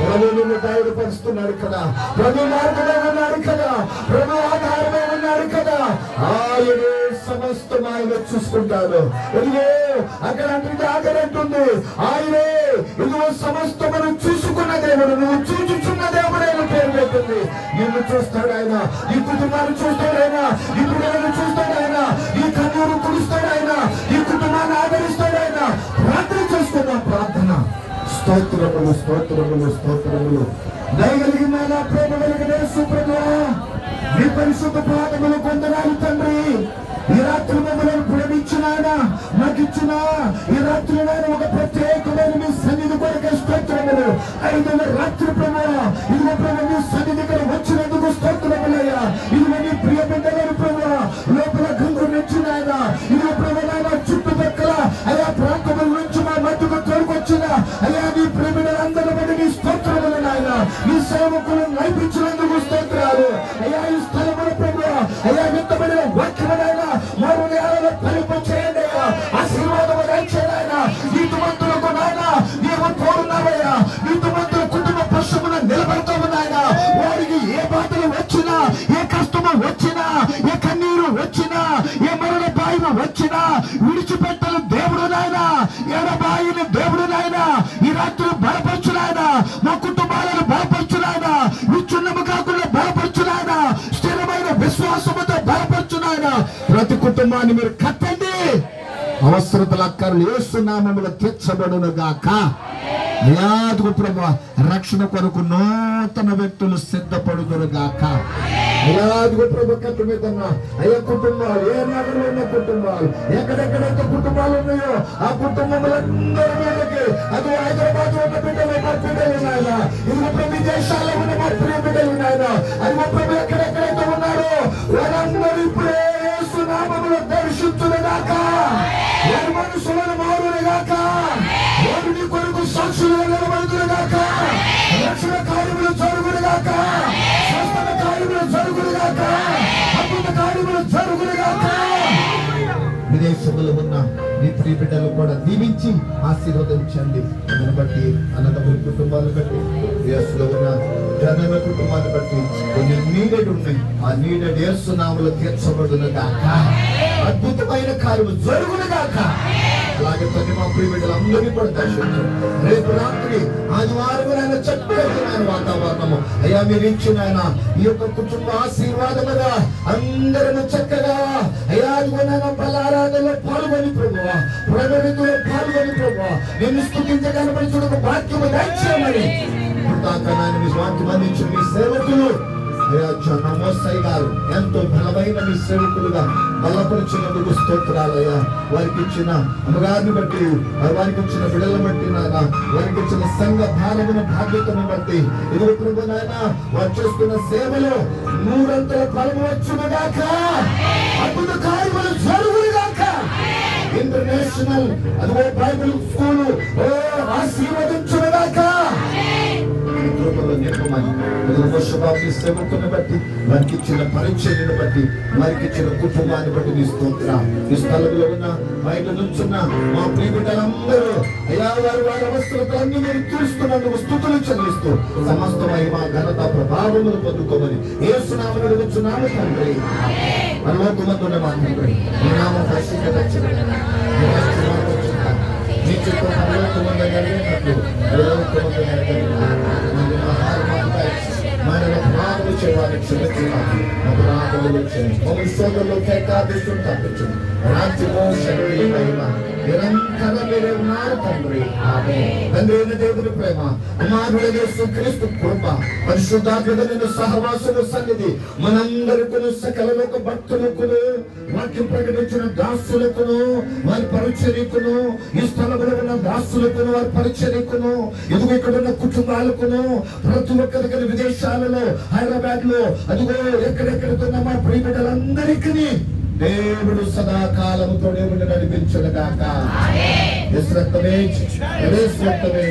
ప్రభు నిన్ను ధైర్యపరుస్తున్నాడు కదా, ప్రభు మార్గమే ఉన్నాడు కదా, ప్రభు ఆధారమే ఉన్నాడు కదా. ఆయనే సమస్తం ఆయన చూసుకుంటాడు. ఇదిగో అక్కడ అంటే అక్కడంటుంది ఆయనే ఇదిగో సమస్తమును చూసుకున్న దేవుడు, నువ్వు చూచుచున్న దేవుడు ఆయన పేరు పెట్టింది. నిన్ను చూస్తాడు ఆయన, ఈ కుటుంబాన్ని చూస్తాడు ఆయన, ఈ పిల్లలను చూస్తాడు ఆయన, ఈ కన్నీరు తుడుస్తాడు ఆయన, ఈ కుటుంబాన్ని ఆదరిస్తాడు ఆయన. ప్రార్థన చేసుకున్నాం. ప్రార్థన స్తోత్రములు స్తోత్రములు స్తోత్రములు. దయగలిగిన ప్రేమ కలిగిన సుప్రభువా, నీ పరిశుద్ధ పాదములు కొందనాలు తండ్రి. ఈ రాత్రి మమ్మల్ని ప్రేమించిన ఆయన నాకు ఇచ్చిన ఈ రాత్రి నేను ఒక ప్రత్యేకమైన మీ సన్నిధి కొరకే స్తోత్రములు. 5వ రాత్రి ప్రభువా, ఇదిగో ప్రభు మీ సన్నిధికి వచ్చినందుకు స్తోత్రములయ్యా. ఇదిగో మీ ప్రియ బిడ్డలను ప్రభువా లోపల గంగు నచ్చిన ఆయన, ఇదిగో ప్రభు నాయన చుట్టుపక్కల అయా ప్రాంతముల నుంచి మా మధ్యకు తోడుకొచ్చిన అయ్యా నీ ప్రియ బిడ్డలందరి బట్టి నీ స్తోత్రములు నాయన. నీ సేవకులు నడిపించినందుకు స్తోత్రాలు అయ్యా. ఈ స్థలముల ప్రభువా అయ్యా విత్తబడిన వాక్యములైనా మా హృదయాలలో ఫలింప చేయండి అయ్యా. ఆశీర్వాదము దయచేయండి ఆయన. నీతిమంతులకు నాయన నీవు తోడున్నావయ్యా. నీతిమంతుల కుటుంబ పశువున నిలబడుతూ ఉన్నాయన. వారికి ఏ బాధలు వచ్చినా, ఏ కష్టము వచ్చినా, ఏ కన్నీరు వచ్చినా, ఏ మరణ బాయిలు వచ్చినా విడిచిపెట్టలు దేవుడు నాయన, ఎడబాయిని దేవుడు నాయన. ఈ రాత్రి బలపరచునాయన, మా కుటుంబాలను బలపరచునాయన, విచ్ఛిన్నము కాకుండా బలపరచునాయన, స్థిరమైన విశ్వాసముతో బలపరచునాయన. ప్రతి కుటుంబాన్ని మీరు కట్టండి. అవసరతల అక్కర్లు యేసు నామములో తీర్చబడును గాక. అయాదుకు ప్రభు రక్షణ కొరకు నూతన వ్యక్తులు సిద్ధపడుదురు గాక. అయాదుకు ప్రభు కట్టు మీద అయ్యా కుటుంబాలు, ఏ నగరంలో ఉన్న కుటుంబాలు, ఎక్కడెక్కడైతే కుటుంబాలు ఉన్నాయో ఆ కుటుంబములందరి మీదకి, అది హైదరాబాద్ ఉన్న బిడ్డలు మా బిడ్డలు నాయన, ఇది ప్రభు విదేశాల్లో ఉన్న మా ప్రియ బిడ్డలు నాయన, అది ప్రభు ఎక్కడెక్కడైతే ఉన్నారో వారందరూ ఇప్పుడే యేసు నామములో దర్శించునుగాక. వారి మనసులను మారునుగాక. వారు నీ కొరకు సాక్షులుగా నిలబడుతునుగాక. రక్షణ కార్యములు జరుగునుగాక. స్వస్థత కార్యములు జరుగునుగాక. అద్భుత కార్యములు జరుగునుగాక. విదేశంలో ఉన్న నీ ప్రియ బిడ్డలు కూడా దీవించి ఆశీర్వదించండి. అందుని బట్టి అన్నదమ్ముల కుటుంబాలను బట్టి, యేసులో ఉన్న జనల కుటుంబాన్ని బట్టి కొన్ని నీడెడ్ ఉన్నాయి. ఆ నీడెడ్ యేసు నామములో తీర్చబడును గాక. అద్భుతమైన కార్యము జరుగును గాక. అలాగే తండ్రి మా ప్రియ బిడ్డలందరినీ కూడా దర్శించు. రేపు రాత్రి ఆదివారం ఆయన చక్కటి ఆయన వాతావరణము అయ్యా మీరు ఇచ్చిన ఆయన ఈ యొక్క కుటుంబ ఆశీర్వాదముగా అందరూ చక్కగా అయ్యా అదిగోనైనా బలారాధనలో పాల్గొని ప్రభువా, ప్రణవిధిలో పాల్గొని ప్రభువా నేను స్తుతించగలమని చూడక వాక్యము దయచేయమని దాకా మీ వాక్యం అందించిన మీ సేవకులు నమోసయ్య గారు ఎంతో బలమైన మీ సేవకులుగా బలపరిచినందుకు స్తోత్రాలయ్యా. వారికి ఇచ్చిన అమ్మగారిని బట్టి, వారికి ఇచ్చిన బిడ్డలను బట్టి నాయన, వారికి ఇచ్చిన సంఘ భారమున బాధ్యతను బట్టి ఇదిగో ప్రభు నాయన వారు చేస్తున్న సేవలో 100 అంతల ఫలము వచ్చునుగాక, అద్భుత కార్యములు జరుగునుగాక. ఇంటర్నేషనల్ అదిగో బైబిల్ స్కూల్ ఆశీర్వదించునుగాక. సేవకుని బట్టి, వారికి ఇచ్చిన పరిచర్యను బట్టి, వారికి ఇచ్చిన కుటుంబాన్ని బట్టి నీ స్తోత్రం. ఈ స్థలంలో ఉన్న బయట నుంచున్న మా ప్రియ బిడ్డలందరూ అయ్యా వారి వారి అవసరతలన్నీ మీరు తీరుస్తున్నందుకు స్తుతులు చెల్లిస్తూ సమస్త మహిమ ఘనత ప్రభావములు పొందుకోమని యేసు నామములో అడుగుచున్నాము తండ్రి. పరలోకమందున్న మా తండ్రి, నీ నామం పరిశుద్ధపరచబడును. నీ చిత్త పరలోకమందు నెరవేరినట్లు పరలోకమందు నెరవేరును. మన ప్రాణులు చేయాలని క్షమించాలి. అపరాధములు క్షమించు. మమ్మల్ని శోధనలో కేటాదిస్తుని తప్పించు. రాజ్యము శక్తి మహిమ నిరంతరం మీరే ఉన్నారు తండ్రి. తండ్రి అయిన దేవుని ప్రేమ, కుమారుడైన యేసుక్రీస్తు కృప, పరిశుద్ధాత్మ సహవాసము సన్నిధి మనందరికీ సకల లోక భక్తులకును, వాక్యం ప్రకటించిన దాసులకును, వారి పరిచర్యకును, ఈ స్థలంలో ఉన్న దాసులకును, వారి పరిచర్యకును, ఎదుగు ఇక్కడ ఉన్న కుటుంబాలకును, ప్రతి ఒక్కరికి విదేశాలలో, హైదరాబాద్ లో అదిగో ఎక్కడెక్కడున్న మా ప్రియ బిడ్డలందరికీ దేవుడు సదాకాలముతో దేవుడు నడిపించును గాక. యేసు రక్తమే యేసు రక్తమే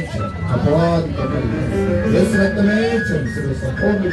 అపవాది యేసు రక్తమే సంపూర్ణ